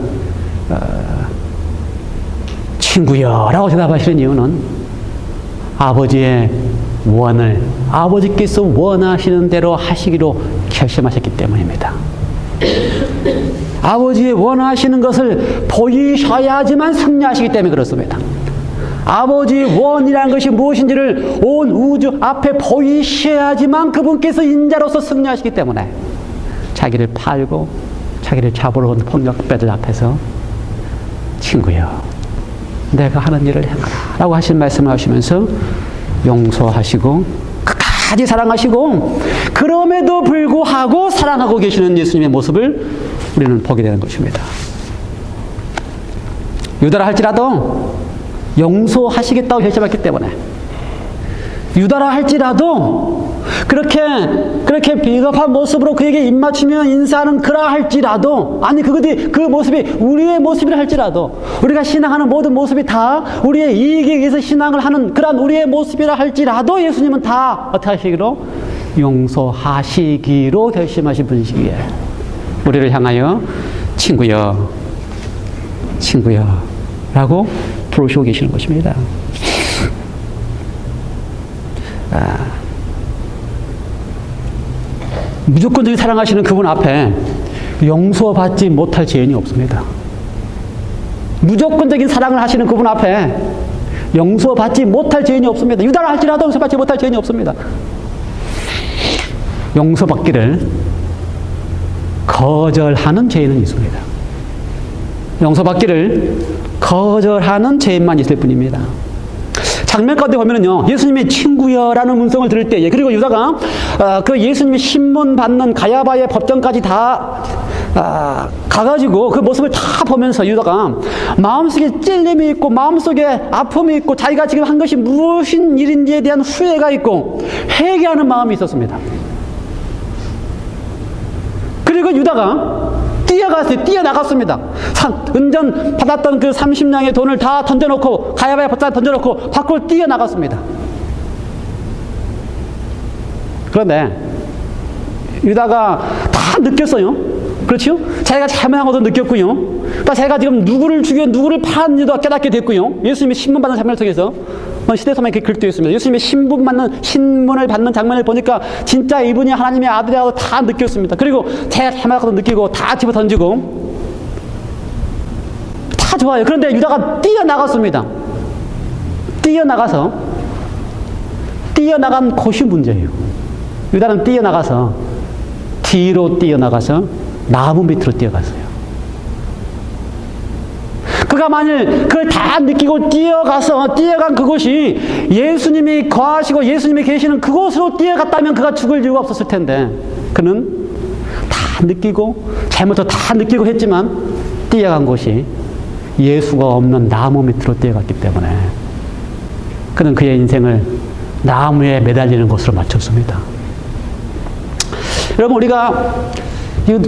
친구여 라고 대답하시는 이유는 아버지의 원을, 아버지께서 원하시는 대로 하시기로 결심하셨기 때문입니다. 아버지의 원하시는 것을 보이셔야지만 승리하시기 때문에 그렇습니다. 아버지의 원이라는 것이 무엇인지를 온 우주 앞에 보이셔야지만 그분께서 인자로서 승리하시기 때문에 자기를 팔고 자기를 잡으러 온 폭력배들 앞에서 친구여 내가 하는 일을 행하라 라고 하신 말씀을 하시면서 용서하시고 끝까지 사랑하시고 그럼에도 불구하고 사랑하고 계시는 예수님의 모습을 우리는 보게 되는 것입니다. 유다라 할지라도 용서하시겠다고 결심했기 때문에 유다라 할지라도 그렇게 비겁한 모습으로 그에게 입맞추며 인사하는 그라 할지라도 아니 그 모습이 우리의 모습이라 할지라도 우리가 신앙하는 모든 모습이 다 우리의 이익에 의해서 신앙을 하는 그러한 우리의 모습이라 할지라도 예수님은 다 어떻게 하시기로? 용서하시기로 결심하신 분이시기에 우리를 향하여 친구여 라고 부르시고 계시는 것입니다. 무조건적인 사랑하시는 그분 앞에 용서받지 못할 죄인이 없습니다. 무조건적인 사랑을 하시는 그분 앞에 용서받지 못할 죄인이 없습니다. 유다라 할지라도 용서받지 못할 죄인이 없습니다. 용서받기를 거절하는 죄인은 있습니다. 용서받기를 거절하는 죄인만 있을 뿐입니다. 장면 가운데 보면은요, 예수님의 친구여라는 음성을 들을 때에, 그리고 유다가 그 예수님의 신문 받는 가야바의 법정까지 다 가가지고 그 모습을 다 보면서 유다가 마음속에 찔림이 있고 마음속에 아픔이 있고 자기가 지금 한 것이 무슨 일인지에 대한 후회가 있고 회개하는 마음이 있었습니다. 그리고 유다가 뛰어나갔습니다. 은전 받았던 그 30냥의 돈을 다 던져놓고 가야바의 법장에 던져놓고 밖으로 뛰어나갔습니다. 그런데 유다가 다 느꼈어요. 그렇죠? 자기가 잘못한 것도 느꼈고요. 또 자기가 지금 누구를 죽여 누구를 팔았는지도 깨닫게 됐고요. 예수님의 신문 받는 장면을 통해서 시대서만 이렇게 글도 있습니다. 예수님의 신문을 받는 장면을 보니까 진짜 이분이 하나님의 아들이라고 다 느꼈습니다. 그리고 제가 잘못한 것도 느끼고 다 집어 던지고 다 좋아요. 그런데 유다가 뛰어나갔습니다. 뛰어나간 곳이 문제예요. 유다는 뒤로 뛰어나가서 나무 밑으로 뛰어갔어요. 그가 만일 그걸 다 느끼고 뛰어간 그곳이 예수님이 거하시고 예수님이 계시는 그곳으로 뛰어갔다면 그가 죽을 이유가 없었을 텐데 그는 다 느끼고 잘못도 다 느끼고 했지만 뛰어간 곳이 예수가 없는 나무 밑으로 뛰어갔기 때문에 그는 그의 인생을 나무에 매달리는 곳으로 맞췄습니다. 여러분, 우리가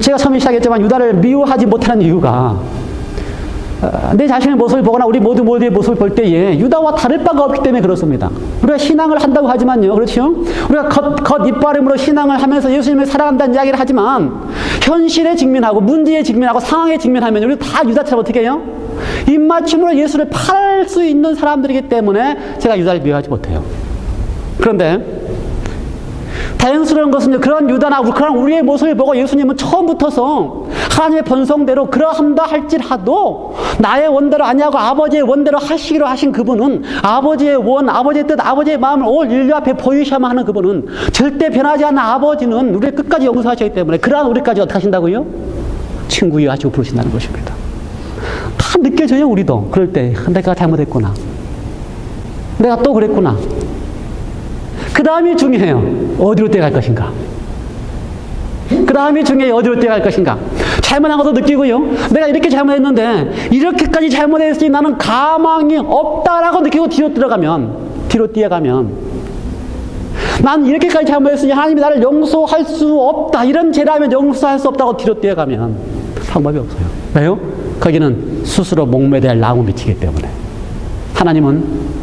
제가 처음에 시작했지만 유다를 미워하지 못하는 이유가 내 자신의 모습을 보거나 우리 모두의 모습을 볼 때에 유다와 다를 바가 없기 때문에 그렇습니다. 우리가 신앙을 한다고 하지만요, 그렇죠? 우리가 겉 입바름으로 신앙을 하면서 예수님을 사랑한다는 이야기를 하지만 현실에 직면하고 문제에 직면하고 상황에 직면하면 우리 다 유다처럼 어떻게 해요? 입맞춤으로 예수를 팔 수 있는 사람들이기 때문에 제가 유다를 미워하지 못해요. 그런데 다행스러운 것은 그런 유다나 그런 우리의 모습을 보고 예수님은 처음부터서 하나님의 본성대로 그러한다 할지라도 나의 원대로 아니하고 아버지의 원대로 하시기로 하신 그분은 아버지의 원, 아버지의 뜻, 아버지의 마음을 온 인류 앞에 보이셔야만 하는 그분은 절대 변하지 않는 아버지는 우리를 끝까지 용서하시기 때문에 그러한 우리까지 어떻게 하신다고요? 친구여 하시고 부르신다는 것입니다. 다 느껴져요. 우리도 그럴 때 내가 잘못했구나, 내가 또 그랬구나. 그 다음이 중요해요. 어디로 뛰어갈 것인가? 그 다음이 중요해요. 어디로 뛰어갈 것인가? 잘못한 것도 느끼고요. 내가 이렇게 잘못했는데 이렇게까지 잘못했으니 나는 가망이 없다라고 느끼고 뒤로 뛰어가면 난 이렇게까지 잘못했으니 하나님이 나를 용서할 수 없다. 이런 죄라면 용서할 수 없다고 뒤로 뛰어가면 방법이 없어요. 왜요? 거기는 스스로 목매대야 할 나무 밑이기 때문에. 하나님은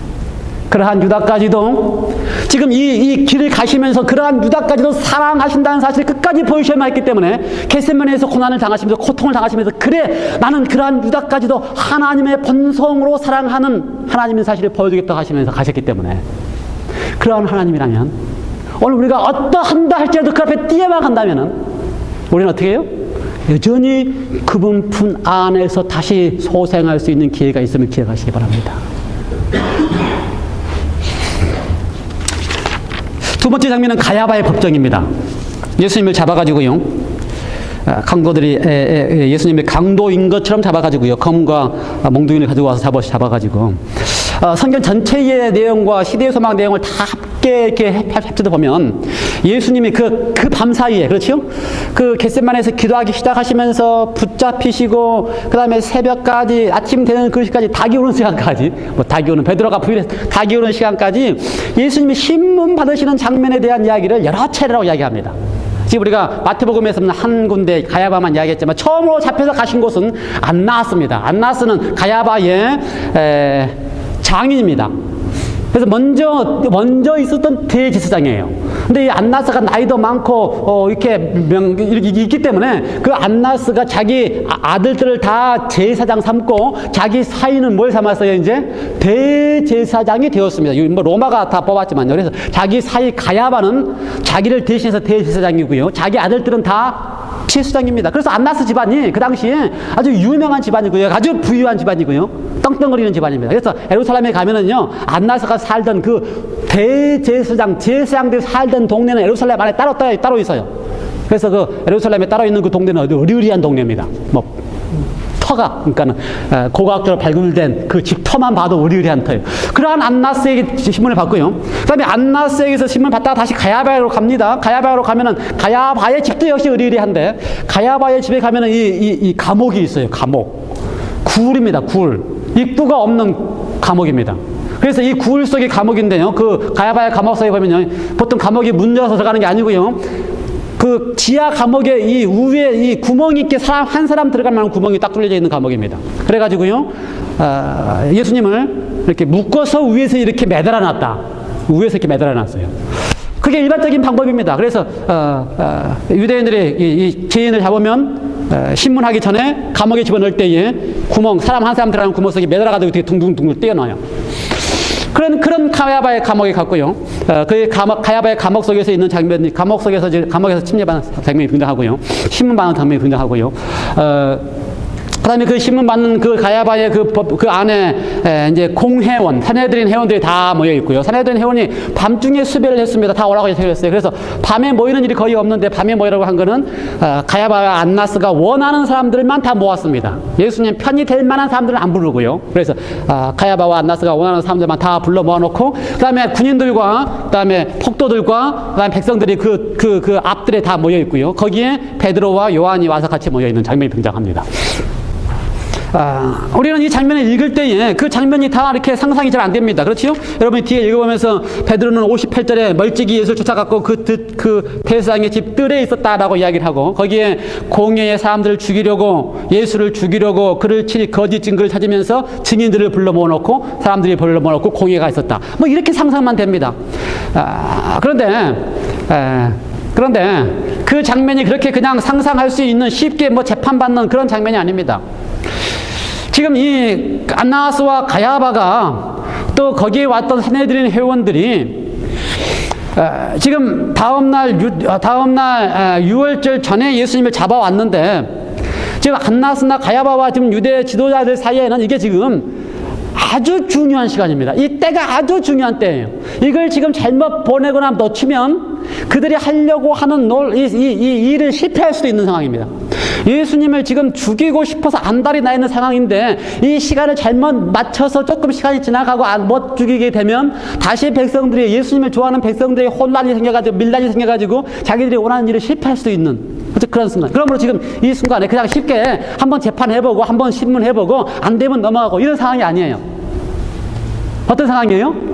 그러한 유다까지도 지금 이 길을 가시면서 그러한 유다까지도 사랑하신다는 사실을 끝까지 보여주셔야만 했기 때문에 겟세마네에서 고난을 당하시면서 고통을 당하시면서 그래 나는 그러한 유다까지도 하나님의 본성으로 사랑하는 하나님의 사실을 보여주겠다고 하시면서 가셨기 때문에 그러한 하나님이라면 오늘 우리가 어떠한다 할지라도 그 앞에 뛰어만 간다면은 우리는 어떻게 해요? 여전히 그분 품 안에서 다시 소생할 수 있는 기회가 있으면 기억하시기 바랍니다. 두 번째 장면은 가야바의 법정입니다. 예수님을 잡아가지고요, 강도들이 예수님의 강도인 것처럼 잡아가지고요, 검과 몽둥이를 가지고 와서 잡아가지고 성경 전체의 내용과 시대의 소망 내용을 다 함께 이렇게 합쳐서 보면 예수님이 그 밤 사이에, 그렇죠? 그 겟세마네에서 기도하기 시작하시면서 붙잡히시고, 그 다음에 새벽까지, 아침 되는 그 시간까지, 닭이 오는 시간까지, 닭이 오는, 베드로가 부인해서 닭이 오는 시간까지 예수님이 신문 받으시는 장면에 대한 이야기를 여러 차례라고 이야기합니다. 지금 우리가 마태복음에서는 한 군데 가야바만 이야기했지만 처음으로 잡혀서 가신 곳은 안나스입니다. 안나스는 가야바의 장인입니다. 그래서 먼저 있었던 대제사장이에요. 근데 이 안나스가 나이도 많고 이렇게 있기 때문에 그 안나스가 자기 아들들을 다 제사장 삼고 자기 사위는 뭘 삼았어요? 이제 대제사장이 되었습니다. 로마가 다 뽑았지만요. 그래서 자기 사위 가야바는 자기를 대신해서 대제사장이고요, 자기 아들들은 다 제사장입니다. 그래서 안나스 집안이 그 당시에 아주 유명한 집안이고요, 아주 부유한 집안이고요, 떵떵거리는 집안입니다. 그래서 예루살렘에 가면은요, 안나스가 살던 그 제사장들이 살던 동네는 예루살렘 안에 따로 있어요. 그래서 그 예루살렘에 따로 있는 그 동네는 아주 의리의리한 동네입니다. 터가, 그러니까는 고고학적으로 발굴된 그 집 터만 봐도 의리의리한 터예요. 그러한 안나스에게 신문을 받고요, 그 다음에 안나스에게서 신문을 받다가 다시 가야바로 갑니다. 가야바로 가면은 가야바의 집도 역시 의리의리한데, 가야바의 집에 가면은 이 감옥이 있어요. 감옥, 굴입니다. 굴, 입구가 없는 감옥입니다. 그래서 이 굴 속이 감옥인데요, 그 가야바의 감옥 속에 보면요, 보통 감옥이 문 열어서 들어가는 게 아니고요, 그 지하 감옥에 이 위에 이 구멍이 있게 한 사람 들어갈 만한 구멍이 딱 뚫려져 있는 감옥입니다. 그래가지고요, 예수님을 이렇게 묶어서 위에서 이렇게 매달아 놨다. 위에서 이렇게 매달아 놨어요. 그게 일반적인 방법입니다. 그래서 유대인들이 이 죄인을 잡으면 신문하기 전에 감옥에 집어넣을 때에 구멍, 사람 한 사람 들어가는 구멍 속에 매달아가지고 되게 둥둥둥 떼어놔요. 그런 가야바의 감옥에 갔고요. 그 가야바의 감옥 속에서 있는 장면이, 감옥에서 침례받는 장면이 등장하고요, 신문 받는 장면이 등장하고요. 그 다음에 그 신문 받는 그 가야바의 그 안에 이제 공회원, 산헤드린 회원들이 다 모여 있고요. 산헤드린 회원이 밤중에 수배를 했습니다. 다 오라고 해서. 그래서 밤에 모이는 일이 거의 없는데 밤에 모이라고 한 거는 가야바와 안나스가 원하는 사람들만 다 모았습니다. 예수님 편이 될 만한 사람들은 안 부르고요. 그래서 가야바와 안나스가 원하는 사람들만 다 불러 모아놓고, 그 다음에 군인들과, 그 다음에 폭도들과, 그 다음에 백성들이 그 앞들에 다 모여 있고요. 거기에 베드로와 요한이 와서 같이 모여 있는 장면이 등장합니다. 우리는 이 장면을 읽을 때에 그 장면이 다 이렇게 상상이 잘 안 됩니다. 그렇지요? 여러분이 뒤에 읽어보면서 베드로는 58절에 멀찍이 예수를 쫓아갔고 그 대제사장의 집 뜰에 있었다라고 이야기를 하고, 거기에 공회의 사람들을 죽이려고, 예수를 죽이려고 그를 칠 거짓 증거를 찾으면서 증인들을 불러 모아놓고, 사람들이 불러 모아놓고 공회가 있었다. 이렇게 상상만 됩니다. 그런데 그 장면이 그렇게 그냥 상상할 수 있는, 쉽게 재판받는 그런 장면이 아닙니다. 지금 이 안나스와 가야바가 또 거기에 왔던 산헤드린 회원들이 지금 다음날 유월절 전에 예수님을 잡아왔는데, 지금 안나스나 가야바와 지금 유대 지도자들 사이에는 이게 지금 아주 중요한 시간입니다. 이 때가 아주 중요한 때예요. 이걸 지금 잘못 보내거나 놓치면 그들이 하려고 하는 이 일을 실패할 수도 있는 상황입니다. 예수님을 지금 죽이고 싶어서 안달이 나 있는 상황인데, 이 시간을 잘못 맞춰서 조금 시간이 지나가고 못 죽이게 되면 다시 백성들이, 예수님을 좋아하는 백성들이 혼란이 생겨가지고, 밀란이 생겨가지고 자기들이 원하는 일을 실패할 수도 있는 그런 순간. 그러므로 지금 이 순간에 그냥 쉽게 한번 재판해보고 한번 신문해보고 안 되면 넘어가고 이런 상황이 아니에요. 어떤 상황이에요?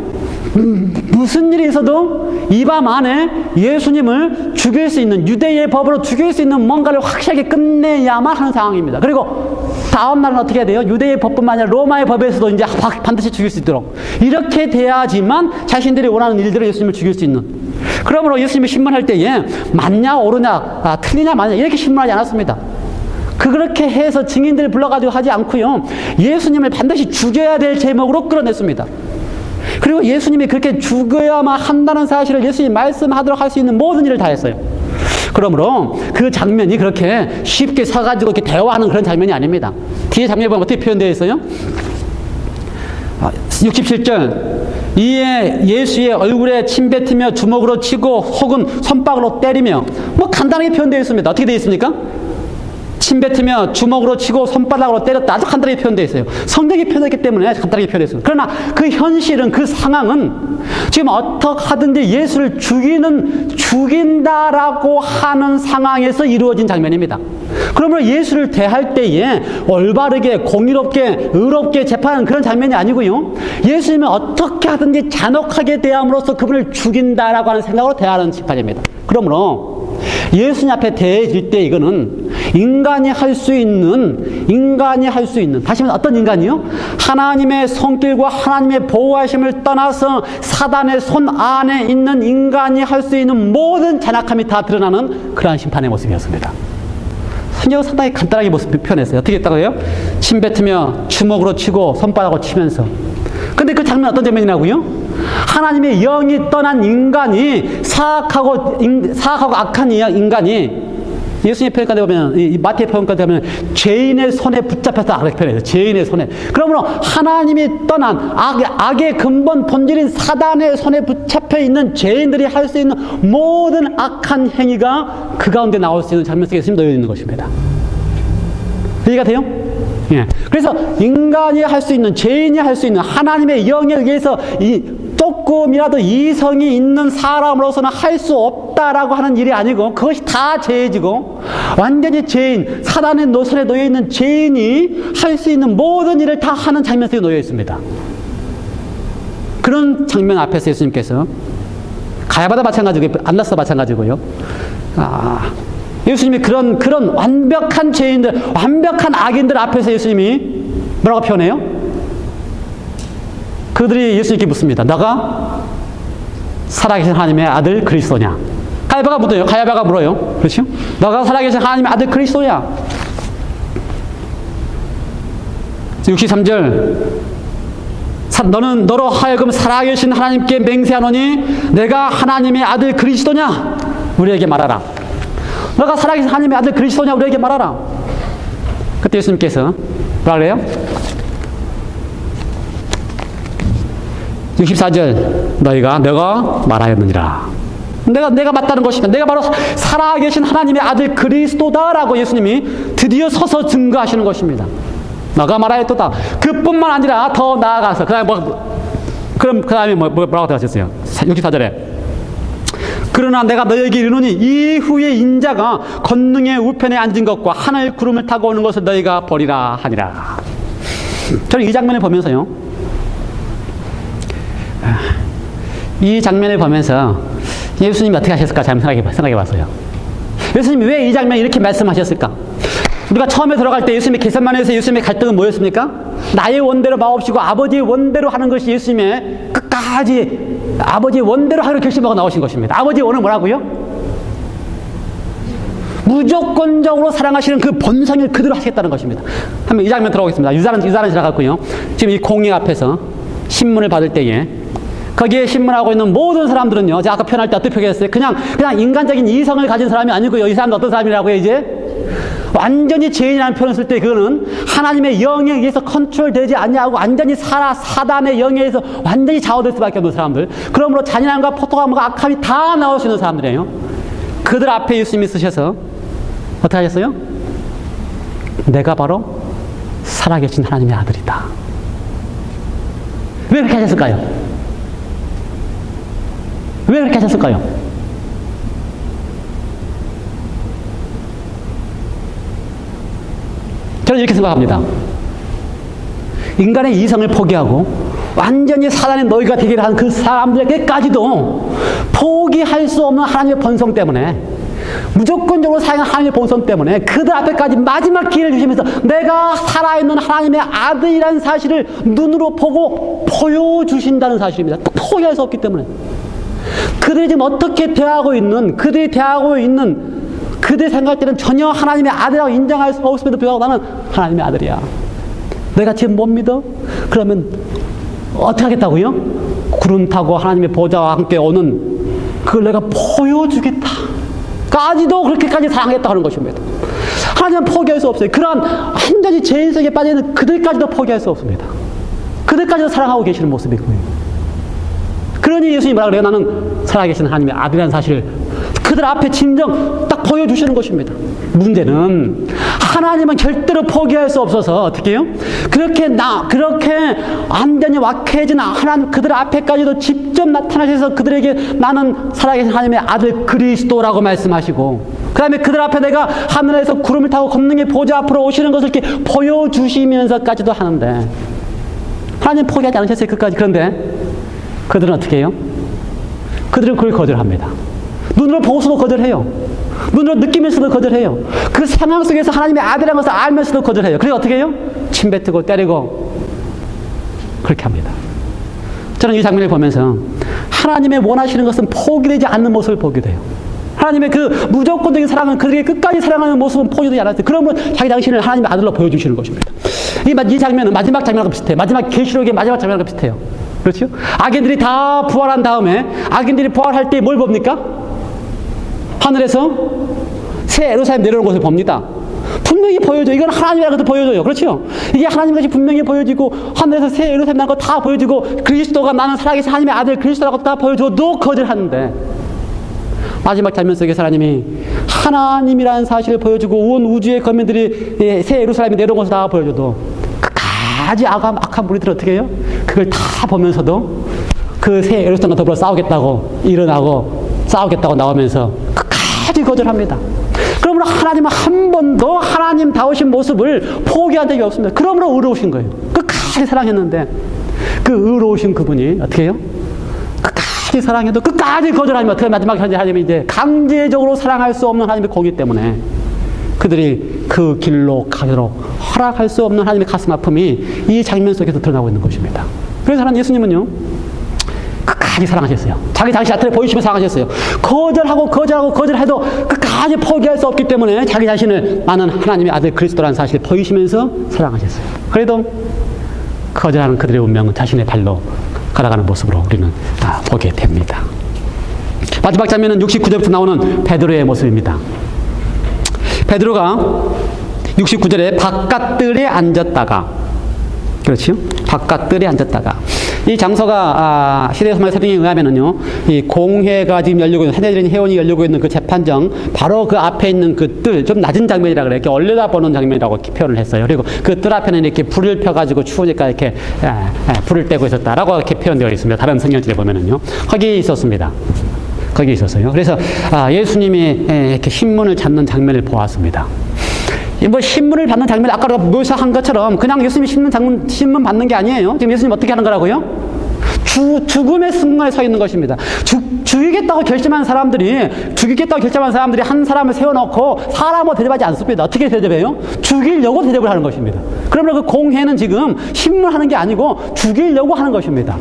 무슨 일이 있어도 이 밤 안에 예수님을 죽일 수 있는, 유대의 법으로 죽일 수 있는 뭔가를 확실하게 끝내야만 하는 상황입니다. 그리고 다음 날은 어떻게 해야 돼요? 유대의 법뿐만 아니라 로마의 법에서도 이제 반드시 죽일 수 있도록, 이렇게 돼야지만 자신들이 원하는 일대로 예수님을 죽일 수 있는. 그러므로 예수님이 신문할 때에 맞냐 옳으냐, 틀리냐 맞냐 이렇게 신문하지 않았습니다. 그렇게 해서 증인들을 불러가지고 하지 않고요, 예수님을 반드시 죽여야 될 제목으로 끌어냈습니다. 그리고 예수님이 그렇게 죽어야만 한다는 사실을 예수님이 말씀하도록 할 수 있는 모든 일을 다 했어요. 그러므로 그 장면이 그렇게 쉽게 서가지고 이렇게 대화하는 그런 장면이 아닙니다. 뒤에 장면에 보면 어떻게 표현되어 있어요? 67절. 이에 예수의 얼굴에 침 뱉으며 주먹으로 치고 혹은 손바닥으로 때리며, 뭐 간단하게 표현되어 있습니다. 어떻게 되어 있습니까? 침 뱉으며 주먹으로 치고 손바닥으로 때렸다. 아주 간단하게 표현되어 있어요. 성경이 표현했기 때문에 간단하게 표현되어 있어요. 그러나 그 현실은, 그 상황은 지금 어떻게 하든지 예수를 죽인다라고 하는 상황에서 이루어진 장면입니다. 그러므로 예수를 대할 때에 올바르게, 공의롭게, 의롭게 재판하는 그런 장면이 아니고요. 예수님은 어떻게 하든지 잔혹하게 대함으로써 그분을 죽인다라고 하는 생각으로 대하는 심판입니다. 그러므로 예수님 앞에 대해질 때 이거는 인간이 할 수 있는, 다시 말해서 어떤 인간이요? 하나님의 손길과 하나님의 보호하심을 떠나서 사단의 손 안에 있는 인간이 할 수 있는 모든 잔악함이 다 드러나는 그러한 심판의 모습이었습니다. 성경은 상당히 간단하게 모습 표현했어요. 어떻게 했다고 해요? 침 뱉으며 주먹으로 치고 손바닥으로 치면서. 근데 그 장면 어떤 장면이냐고요? 하나님의 영이 떠난 인간이, 사악하고 악한 인간이, 예수님의 표현까지 보면, 이 마태의 표현까지 보면 죄인의 손에 붙잡혀서 악을 표현해요. 죄인의 손에. 그러므로 하나님이 떠난 악의 근본 본질인 사단의 손에 붙잡혀 있는 죄인들이 할 수 있는 모든 악한 행위가 그 가운데 나올 수 있는 장면 속에 놓여 있는 것입니다. 이해가 돼요? 예. 그래서 인간이 할 수 있는, 죄인이 할 수 있는, 하나님의 영에 의해서 조금이라도 이성이 있는 사람으로서는 할 수 없다라고 하는 일이 아니고, 그것이 다 죄지고, 완전히 죄인, 사단의 노선에 놓여 있는 죄인이 할 수 있는 모든 일을 다 하는 장면 속에 놓여 있습니다. 그런 장면 앞에서 예수님께서, 가야바도 마찬가지고, 안나스도 마찬가지고요. 예수님이 그런 완벽한 죄인들, 완벽한 악인들 앞에서 예수님이 뭐라고 표현해요? 그들이 예수님께 묻습니다. 너가 살아계신 하나님의 아들 그리스도냐? 가야바가 묻어요. 가야바가 물어요. 그렇죠? 너가 살아계신 하나님의 아들 그리스도냐? 63절. 너는 너로 하여금 살아계신 하나님께 맹세하노니 내가 하나님의 아들 그리스도냐? 우리에게 말하라. 너가 살아계신 하나님의 아들 그리스도냐? 우리에게 말하라. 그때 예수님께서 뭐라 그래요? 64절. 너가 말하였느니라. 내가 맞다는 것이다. 내가 바로 살아계신 하나님의 아들 그리스도다라고 예수님이 드디어 서서 증거하시는 것입니다. 너가 말하였도다. 그뿐만 아니라 더 나아가서 그럼 그 다음에 뭐라고 대하셨어요? 64절에 그러나 내가 너희에게 이르노니 이후에 인자가 권능의 우편에 앉은 것과 하늘 구름을 타고 오는 것을 너희가 보리라 하니라. 저는 이 장면을 보면서요, 이 장면을 보면서 예수님이 어떻게 하셨을까 잘 생각해 봤어요. 예수님이 왜 이 장면에 이렇게 말씀하셨을까? 우리가 처음에 들어갈 때 예수님의 겟세마네에서 예수님의 갈등은 뭐였습니까? 나의 원대로 마옵시고 아버지의 원대로 하는 것이 예수님의 끝까지 아버지의 원대로 하기로 결심하고 나오신 것입니다. 아버지의 원은 뭐라고요? 무조건적으로 사랑하시는 그 본성을 그대로 하시겠다는 것입니다. 한번 이 장면 들어오겠습니다. 유사는 지나갔고요. 지금 이 공회 앞에서 신문을 받을 때에 거기에 신문하고 있는 모든 사람들은요, 제가 아까 표현할 때 어떻게 표현했어요? 그냥 인간적인 이성을 가진 사람이 아니고요. 이 사람도 어떤 사람이라고요, 이제? 완전히 죄인이라는 표현을 쓸 때 그거는 하나님의 영에 의해서 컨트롤되지 않냐고 완전히 사단의 영에 의해서 완전히 좌우될 수밖에 없는 사람들. 그러므로 잔인함과 포토감과 악함이 다 나올 수 있는 사람들이에요. 그들 앞에 예수님이 쓰셔서 어떻게 하셨어요? 내가 바로 살아계신 하나님의 아들이다. 왜 그렇게 하셨을까요? 왜 그렇게 하셨을까요? 저는 이렇게 생각합니다. 인간의 이성을 포기하고 완전히 사단의 노예가 되기를 하는 그 사람들에게까지도 포기할 수 없는 하나님의 본성 때문에, 무조건적으로 사용한 하나님의 본성 때문에 그들 앞에까지 마지막 기회를 주시면서 내가 살아있는 하나님의 아들이라는 사실을 눈으로 보고 보여주신다는 사실입니다. 포기할 수 없기 때문에. 그들이 지금 어떻게 대하고 있는, 그들이 생각할 때는 전혀 하나님의 아들이라고 인정할 수 없음에도 불구하고 나는 하나님의 아들이야. 내가 지금 못 믿어? 그러면 어떻게 하겠다고요? 구름 타고 하나님의 보좌와 함께 오는 그걸 내가 보여주겠다. 까지도 그렇게까지 사랑했다고 하는 것입니다. 하나님은 포기할 수 없어요. 그러한 완전히 죄인 속에 빠져있는 그들까지도 포기할 수 없습니다. 그들까지도 사랑하고 계시는 모습이고요. 그러니 예수님이 뭐라 그래요? 나는 살아계신 하나님의 아들이라는 사실을 그들 앞에 진정 딱 보여주시는 것입니다. 문제는 하나님은 절대로 포기할 수 없어서 어떻게 해요? 그렇게 완전히 완쾌해진 하나님 그들 앞에까지도 직접 나타나셔서 그들에게 나는 살아계신 하나님의 아들 그리스도라고 말씀하시고, 그 다음에 그들 앞에 내가 하늘에서 구름을 타고 걷는 보좌 앞으로 오시는 것을 이렇게 보여주시면서까지도 하는데, 하나님 포기하지 않으셨어요, 끝까지. 그런데 그들은 어떻게 해요? 그들은 그걸 거절합니다. 눈으로 보고서도 거절해요. 눈으로 느끼면서도 거절해요. 그 상황 속에서 하나님의 아들이라는 것을 알면서도 거절해요. 그래서 어떻게 해요? 침뱉고 때리고 그렇게 합니다. 저는 이 장면을 보면서 하나님의 원하시는 것은 포기되지 않는 모습을 보게 돼요. 하나님의 그 무조건적인 사랑은 그들에게 끝까지 사랑하는 모습은 포기되지 않았어요. 그러면 자기 당신을 하나님의 아들로 보여주시는 것입니다. 이 장면은 마지막 장면하고 비슷해요. 마지막 계시록의 마지막 장면하고 비슷해요. 그렇죠? 악인들이 다 부활한 다음에 악인들이 부활할 때 뭘 봅니까? 하늘에서 새 예루살렘 내려오는 것을 봅니다. 분명히 보여줘요. 이건 하나님이라는 것도 보여줘요. 그렇죠? 이게 하나님 것이 분명히 보여지고 하늘에서 새 예루살렘 나는 거 다 보여지고 그리스도가 나는 살아계신 하나님의 아들 그리스도라고 다 보여줘도 거절하는데, 마지막 장면 속에서 하나님이 하나님이라는 사실을 보여주고 온 우주의 거민들이 새 예루살렘이 내려온 것을 다 보여줘도 끝까지 악한 무리들은 어떻게 해요? 그걸 다 보면서도 그 새 예루살렘과 더불어 싸우겠다고 일어나고 싸우겠다고 나오면서 끝까지 거절합니다. 그러므로 하나님은 한 번도 하나님다우신 모습을 포기한 적이 없습니다. 그러므로 의로우신 거예요. 끝까지 사랑했는데 그 의로우신 그분이 어떻게 해요? 끝까지 사랑해도 끝까지 거절하면 어떻게 마지막에 하나님이 이제 강제적으로 사랑할 수 없는 하나님의 공이 때문에 그들이 그 길로 가도록 허락할 수 없는 하나님의 가슴 아픔이 이 장면 속에서 드러나고 있는 것입니다. 그래서 하나님 예수님은요, 끝까지 사랑하셨어요. 자기 당신 나타내 보이시면서 사랑하셨어요. 거절해도 끝까지 포기할 수 없기 때문에 자기 자신을 나는 하나님의 아들 그리스도라는 사실을 보이시면서 사랑하셨어요. 그래도 거절하는 그들의 운명은 자신의 발로 걸어가는 모습으로 우리는 보게 됩니다. 마지막 장면은 69절부터 나오는 베드로의 모습입니다. 베드로가 69절에 바깥들에 앉았다가, 그렇죠? 바깥들에 앉았다가, 이 장소가 시대소말 서빙에 의하면은요, 이 공회가 지금 열리고 있는, 산헤드린 회원이 열리고 있는 그 재판정 바로 그 앞에 있는 그 뜰, 좀 낮은 장면이라 그래요. 이렇게 올려다보는 장면이라고 이렇게 표현을 했어요. 그리고 그 뜰 앞에는 이렇게 불을 펴가지고 추우니까 이렇게 불을 떼고 있었다라고 이렇게 표현되어 있습니다. 다른 성경집에 보면은요, 거기 있었습니다. 거기 있었어요. 그래서 예수님이 이렇게 신문을 잡는 장면을 보았습니다. 뭐 신문을 받는 장면, 아까 묘사한 것처럼 그냥 예수님이 신문 받는 게 아니에요. 지금 예수님 어떻게 하는 거라고요? 죽음의 순간에 서 있는 것입니다. 죽이겠다고 결심한 사람들이 한 사람을 세워놓고 사람으로 대접하지 않습니다. 어떻게 대접해요? 죽이려고 대접을 하는 것입니다. 그러면 그 공회는 지금 신문하는 게 아니고 죽이려고 하는 것입니다.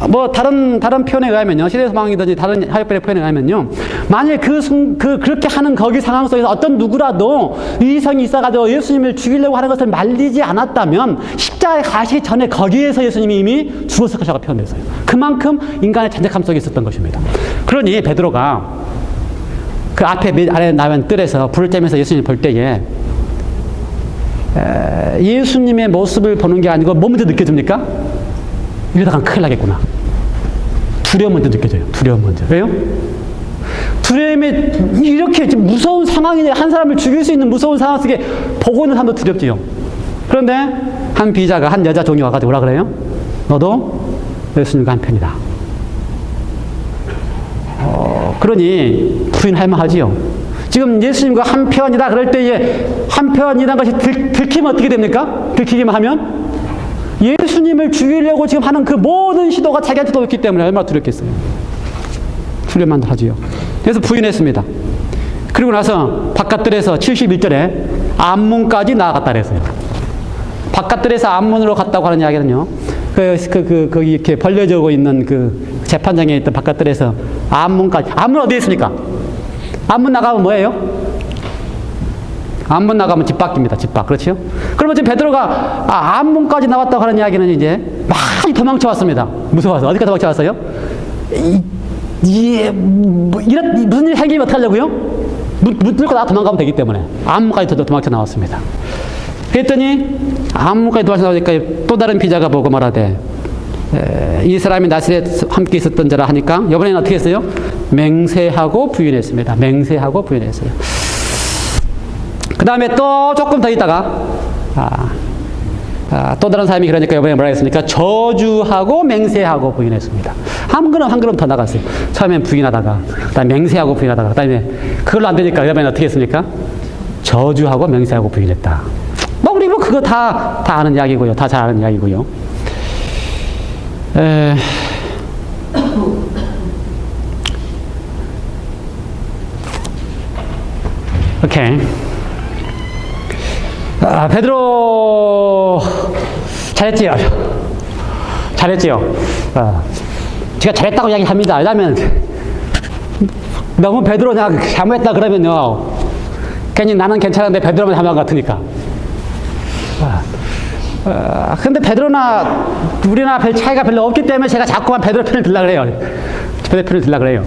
뭐 다른 표현에 의하면요, 시대소망이든지 다른 하역별의 표현에 의하면요, 만일 그렇게 하는 거기 상황 속에서 어떤 누구라도 의성이 있어가지고 예수님을 죽이려고 하는 것을 말리지 않았다면 십자가에 가시기 전에 거기에서 예수님이 이미 죽었을 것이라고 표현했어요. 그만큼 인간의 잔혹함 속에 있었던 것입니다. 그러니 베드로가 그 아래 나온 뜰에서 불을 쬐면서 예수님을 볼 때에 예수님의 모습을 보는 게 아니고 뭐 먼저 느껴집니까? 이러다가 큰일 나겠구나. 두려움 먼저 느껴져요. 두려움 먼저. 왜요? 두려움이 이렇게 무서운 상황이네. 한 사람을 죽일 수 있는 무서운 상황 속에 보고 있는 사람도 두렵지요. 그런데 한 비자가, 한 여자 종이 와가지고 뭐라 그래요? 너도 예수님과 한 편이다. 그러니 부인할 만하지요. 지금 예수님과 한 편이다 그럴 때에 한 편이라는 것이 들키면 어떻게 됩니까? 들키기만 하면 예수님을 죽이려고 지금 하는 그 모든 시도가 자기한테도 있기 때문에 얼마나 두렵겠어요. 두려만 하지요. 그래서 부인했습니다. 그리고 나서 바깥들에서 71절에 앞문까지 나아갔다 그랬어요. 바깥들에서 앞문으로 갔다고 하는 이야기는요, 거기 이렇게 벌려져 있는 그 재판장에 있던 바깥들에서 앞문까지. 앞문 어디에 있습니까? 앞문 나가면 뭐예요? 앞문 나가면 집 밖입니다. 집 밖. 그렇죠? 그러면 지금 베드로가 앞문까지 나왔다고 하는 이야기는 이제 많이 도망쳐 왔습니다. 무서워서. 어디까지 도망쳐 왔어요? 이런 무슨 일이 생기면 어떡하려고요? 묻고 나 도망가면 되기 때문에 암무까지 도망쳐 나왔습니다. 그랬더니 암무까지 도망쳐 나오니까 또 다른 비자가 보고 말하되 이 사람이 나사렛 함께 있었던 자라 하니까 이번에는 어떻게 했어요? 맹세하고 부인했습니다. 맹세하고 부인했어요. 그 다음에 또 조금 더 있다가 또 다른 사람이 그러니까 이번에 뭐라 했습니까? 저주하고 맹세하고 부인했습니다. 한 걸음 더 나갔어요. 처음엔 부인하다가 그다음에 맹세하고 부인하다가 그다음에 그걸로 안 되니까 이번엔 어떻게 했습니까? 저주하고 맹세하고 부인했다. 우리 그거 다 아는 이야기고요. 다 잘 아는 이야기고요. 오케이. 베드로 잘했지요. 제가 잘했다고 이야기합니다. 왜냐하면 너무 베드로 내가 잘못했다 그러면요 괜히 나는 괜찮은데 베드로만 잘못한 것 같으니까. 근데 베드로나 우리나 별 차이가 별로 없기 때문에 제가 자꾸만 베드로 편을 들려고 그래요. 베드로 편을 들려고 그래요.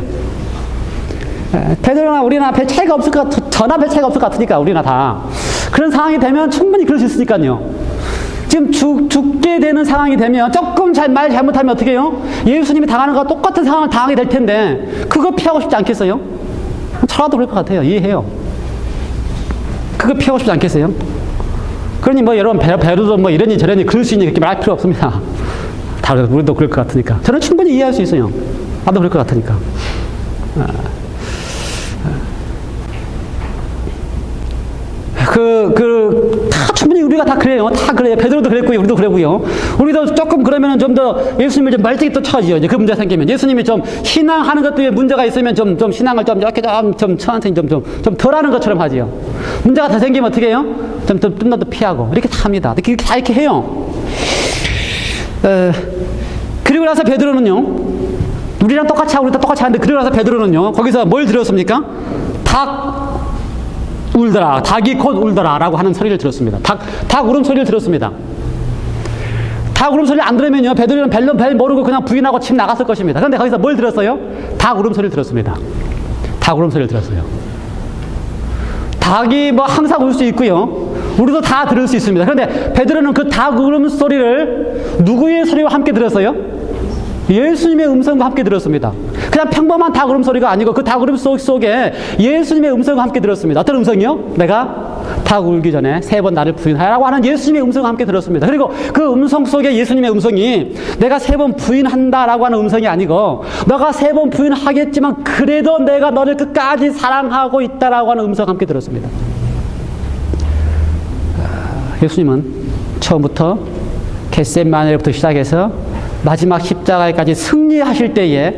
베드로나 우리나 별 차이가 없을 것 저나 별 차이가 없을 것 같으니까 우리나 다 그런 상황이 되면 충분히 그럴 수 있으니까요. 지금 죽게 되는 상황이 되면 조금 말 잘못하면 어떻게 해요? 예수님이 당하는 것과 똑같은 상황을 당하게 될 텐데 그거 피하고 싶지 않겠어요? 저라도 그럴 것 같아요. 이해해요. 그거 피하고 싶지 않겠어요? 그러니 여러분 베드로도 이러니 저러니 그럴 수 있니 그렇게 말할 필요 없습니다. 다 우리도 그럴 것 같으니까. 저는 충분히 이해할 수 있어요. 나도 그럴 것 같으니까. 다 충분히 우리가 다 그래요. 다 그래요. 베드로도 그랬고요. 우리도 그랬고요. 우리도 조금 그러면은 좀 더 예수님을 좀 멀찍이 또 쳐지요. 이제 그 문제가 생기면. 예수님이 좀 신앙하는 것들에 문제가 있으면 좀 신앙을 좀 이렇게 좀 천천히 좀 덜 하는 것처럼 하지요. 문제가 더 생기면 어떻게 해요? 좀 더 피하고. 이렇게 다 합니다. 다 이렇게 해요. 그리고 나서 베드로는요. 우리랑 똑같이 하고 우리도 똑같이 하는데 그리고 나서 베드로는요. 거기서 뭘 들었습니까? 울더라. 닭이 곧 울더라. 라고 하는 소리를 들었습니다. 닭 울음소리를 들었습니다. 닭 울음소리를 안 들으면요. 베드로는 벨 모르고 그냥 부인하고 집 나갔을 것입니다. 그런데 거기서 뭘 들었어요? 닭 울음소리를 들었습니다. 닭 울음소리를 들었어요. 닭이 항상 울 수 있고요. 우리도 다 들을 수 있습니다. 그런데 베드로는 그 닭 울음소리를 누구의 소리와 함께 들었어요? 예수님의 음성과 함께 들었습니다. 그냥 평범한 닭 울음소리가 아니고 그 닭 울음소리 속에 예수님의 음성과 함께 들었습니다. 어떤 음성이요? 내가 닭 울기 전에 3번 나를 부인하라고 하는 예수님의 음성과 함께 들었습니다. 그리고 그 음성 속에 예수님의 음성이 내가 3번 부인한다라고 하는 음성이 아니고 너가 3번 부인하겠지만 그래도 내가 너를 끝까지 사랑하고 있다라고 하는 음성과 함께 들었습니다. 예수님은 처음부터 겟세마네부터 시작해서 마지막 십자가에까지 승리하실 때에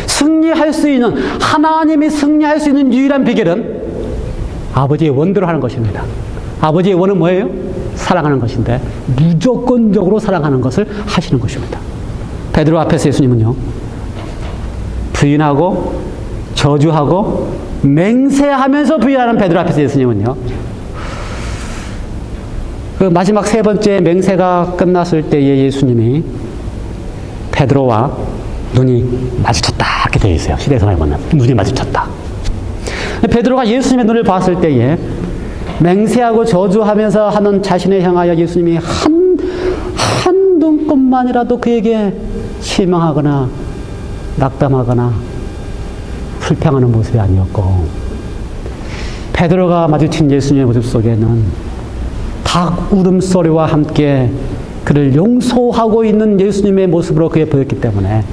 승리할 수 있는 하나님이 승리할 수 있는 유일한 비결은 아버지의 원대로 하는 것입니다. 아버지의 원은 뭐예요? 사랑하는 것인데 무조건적으로 사랑하는 것을 하시는 것입니다. 베드로 앞에서 예수님은요 부인하고 저주하고 맹세하면서 부인하는 베드로 앞에서 예수님은요 그 마지막 3번째 맹세가 끝났을 때에 예수님이 베드로와 눈이 마주쳤다 이렇게 되어 있어요. 시대성에 보면 눈이 마주쳤다. 베드로가 예수님의 눈을 봤을 때에 맹세하고 저주하면서 하는 자신을 향하여 예수님이 한 눈곱만이라도 그에게 실망하거나 낙담하거나 불평하는 모습이 아니었고 베드로가 마주친 예수님의 모습 속에는 닭 울음소리와 함께 그를 용서하고 있는 예수님의 모습으로 그게 보였기 때문에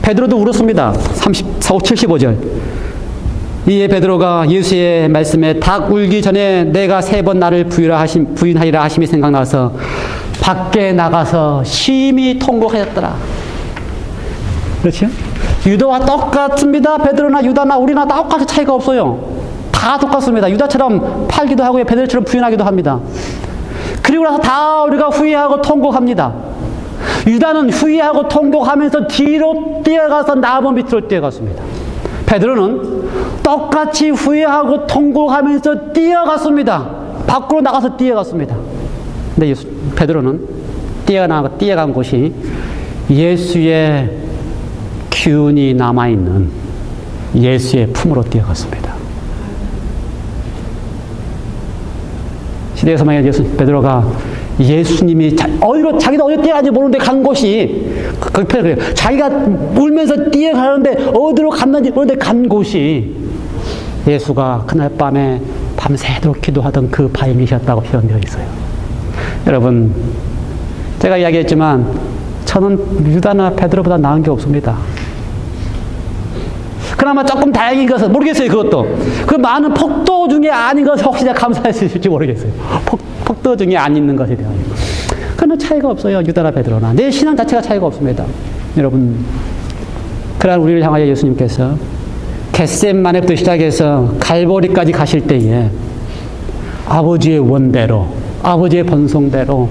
베드로도 울었습니다. 75절 이에 베드로가 예수의 말씀에 닭 울기 전에 내가 3번 나를 부인하리라 하심이 생각나서 밖에 나가서 심히 통곡하였더라. 그렇죠? 유다와 똑같습니다. 베드로나 유다나 우리나 똑같이 차이가 없어요. 다 똑같습니다. 유다처럼 팔기도 하고 베드로처럼 부인하기도 합니다. 그리고 나서 다 우리가 후회하고 통곡합니다. 유다는 후회하고 통곡하면서 뒤로 뛰어가서 나무 밑으로 뛰어갔습니다. 베드로는 똑같이 후회하고 통곡하면서 뛰어갔습니다. 밖으로 나가서 뛰어갔습니다. 근데 베드로는 뛰어간 곳이 예수의 기운이 남아있는 예수의 품으로 뛰어갔습니다. 시대에서 만약 베드로가 예수님이 자기도 어디로 뛰어가는지 모르는데 간 곳이, 그 표현을 그래요. 자기가 울면서 뛰어가는데 어디로 갔는지 모르는데 간 곳이 예수가 그날 밤에 밤새도록 기도하던 그 밤이셨다고 표현되어 있어요. 여러분, 제가 이야기했지만 저는 유다나 베드로보다 나은 게 없습니다. 그나마 조금 다행인 것은 모르겠어요. 그것도 그 많은 폭도 중에 아닌 것을 혹시 내가 감사할 수 있을지 모르겠어요. 폭도 중에 안 있는 것에 대하여 그런 차이가 없어요. 유다나 베드로나 내 신앙 자체가 차이가 없습니다. 여러분, 그러한 우리를 향하여 예수님께서 겟세마네부터 시작해서 갈보리까지 가실 때에 아버지의 원대로, 아버지의 번성대로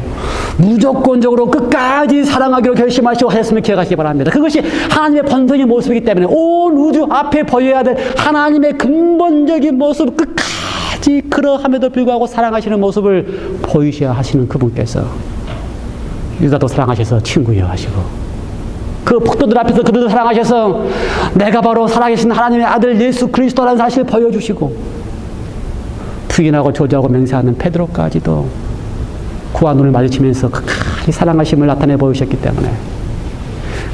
무조건적으로 끝까지 사랑하기로 결심하시고 하셨으면 기억하시기 바랍니다. 그것이 하나님의 번성의 모습이기 때문에 온 우주 앞에 보여야 될 하나님의 근본적인 모습, 끝까지 그러함에도 불구하고 사랑하시는 모습을 보이셔야 하시는 그분께서 유다도 사랑하셔서 친구여 하시고, 그 폭도들 앞에서 그들도 사랑하셔서 내가 바로 살아계신 하나님의 아들 예수 그리스도라는 사실을 보여주시고, 부인하고 저주하고 맹세하는 베드로까지도 그와 눈을 마주치면서 끝까지 사랑하심을 나타내 보이셨기 때문에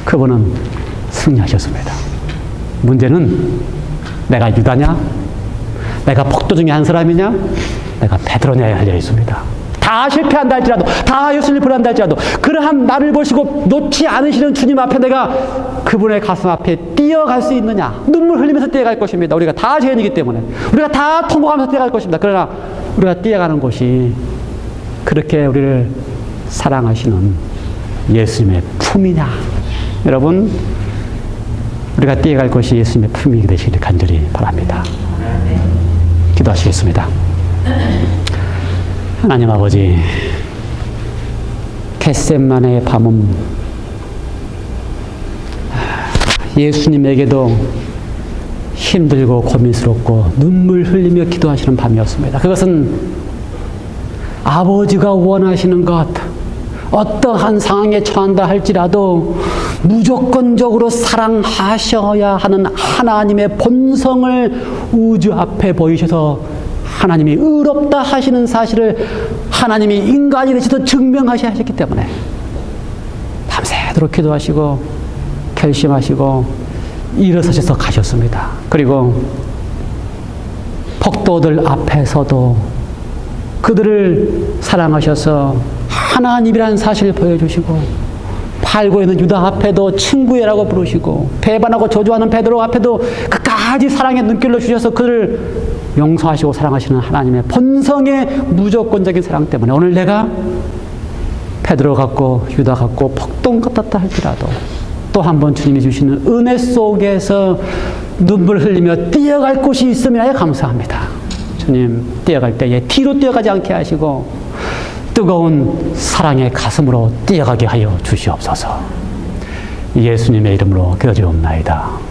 그분은 승리하셨습니다. 문제는 내가 유다냐, 내가 폭도 중에 한 사람이냐, 내가 베드로냐에 달려 있습니다. 다 실패한다 할지라도, 다 예수님을 부른다 할지라도, 그러한 나를 보시고 놓지 않으시는 주님 앞에 내가 그분의 가슴 앞에 뛰어갈 수 있느냐. 눈물 흘리면서 뛰어갈 것입니다. 우리가 다 죄인이기 때문에 우리가 다 통곡하면서 뛰어갈 것입니다. 그러나 우리가 뛰어가는 곳이 그렇게 우리를 사랑하시는 예수님의 품이냐. 여러분, 우리가 뛰어갈 것이 예수님의 품이 되시길 간절히 바랍니다. 기도하시겠습니다. 하나님 아버지, 겟세마네의 밤은 예수님에게도 힘들고 고민스럽고 눈물 흘리며 기도하시는 밤이었습니다. 그것은 아버지가 원하시는 것, 어떠한 상황에 처한다 할지라도 무조건적으로 사랑하셔야 하는 하나님의 본성을 우주 앞에 보이셔서 하나님이 의롭다 하시는 사실을 하나님이 인간이 되셔서 증명하셔야 하셨기 때문에 밤새도록 기도하시고 결심하시고 일어서셔서 가셨습니다. 그리고 폭도들 앞에서도 그들을 사랑하셔서 하나님이라는 사실을 보여주시고, 팔고 있는 유다 앞에도 친구애라고 부르시고, 배반하고 저주하는 베드로 앞에도 끝까지 사랑의 눈길로 주셔서 그들을 용서하시고 사랑하시는 하나님의 본성의 무조건적인 사랑 때문에 오늘 내가 베드로 같고 유다 같고 폭동 같았다 할지라도 또 한 번 주님이 주시는 은혜 속에서 눈물 흘리며 뛰어갈 곳이 있음이라야 감사합니다. 주님, 뛰어갈 때에 뒤로 뛰어가지 않게 하시고 뜨거운 사랑의 가슴으로 뛰어가게 하여 주시옵소서. 예수님의 이름으로 기도드리옵나이다.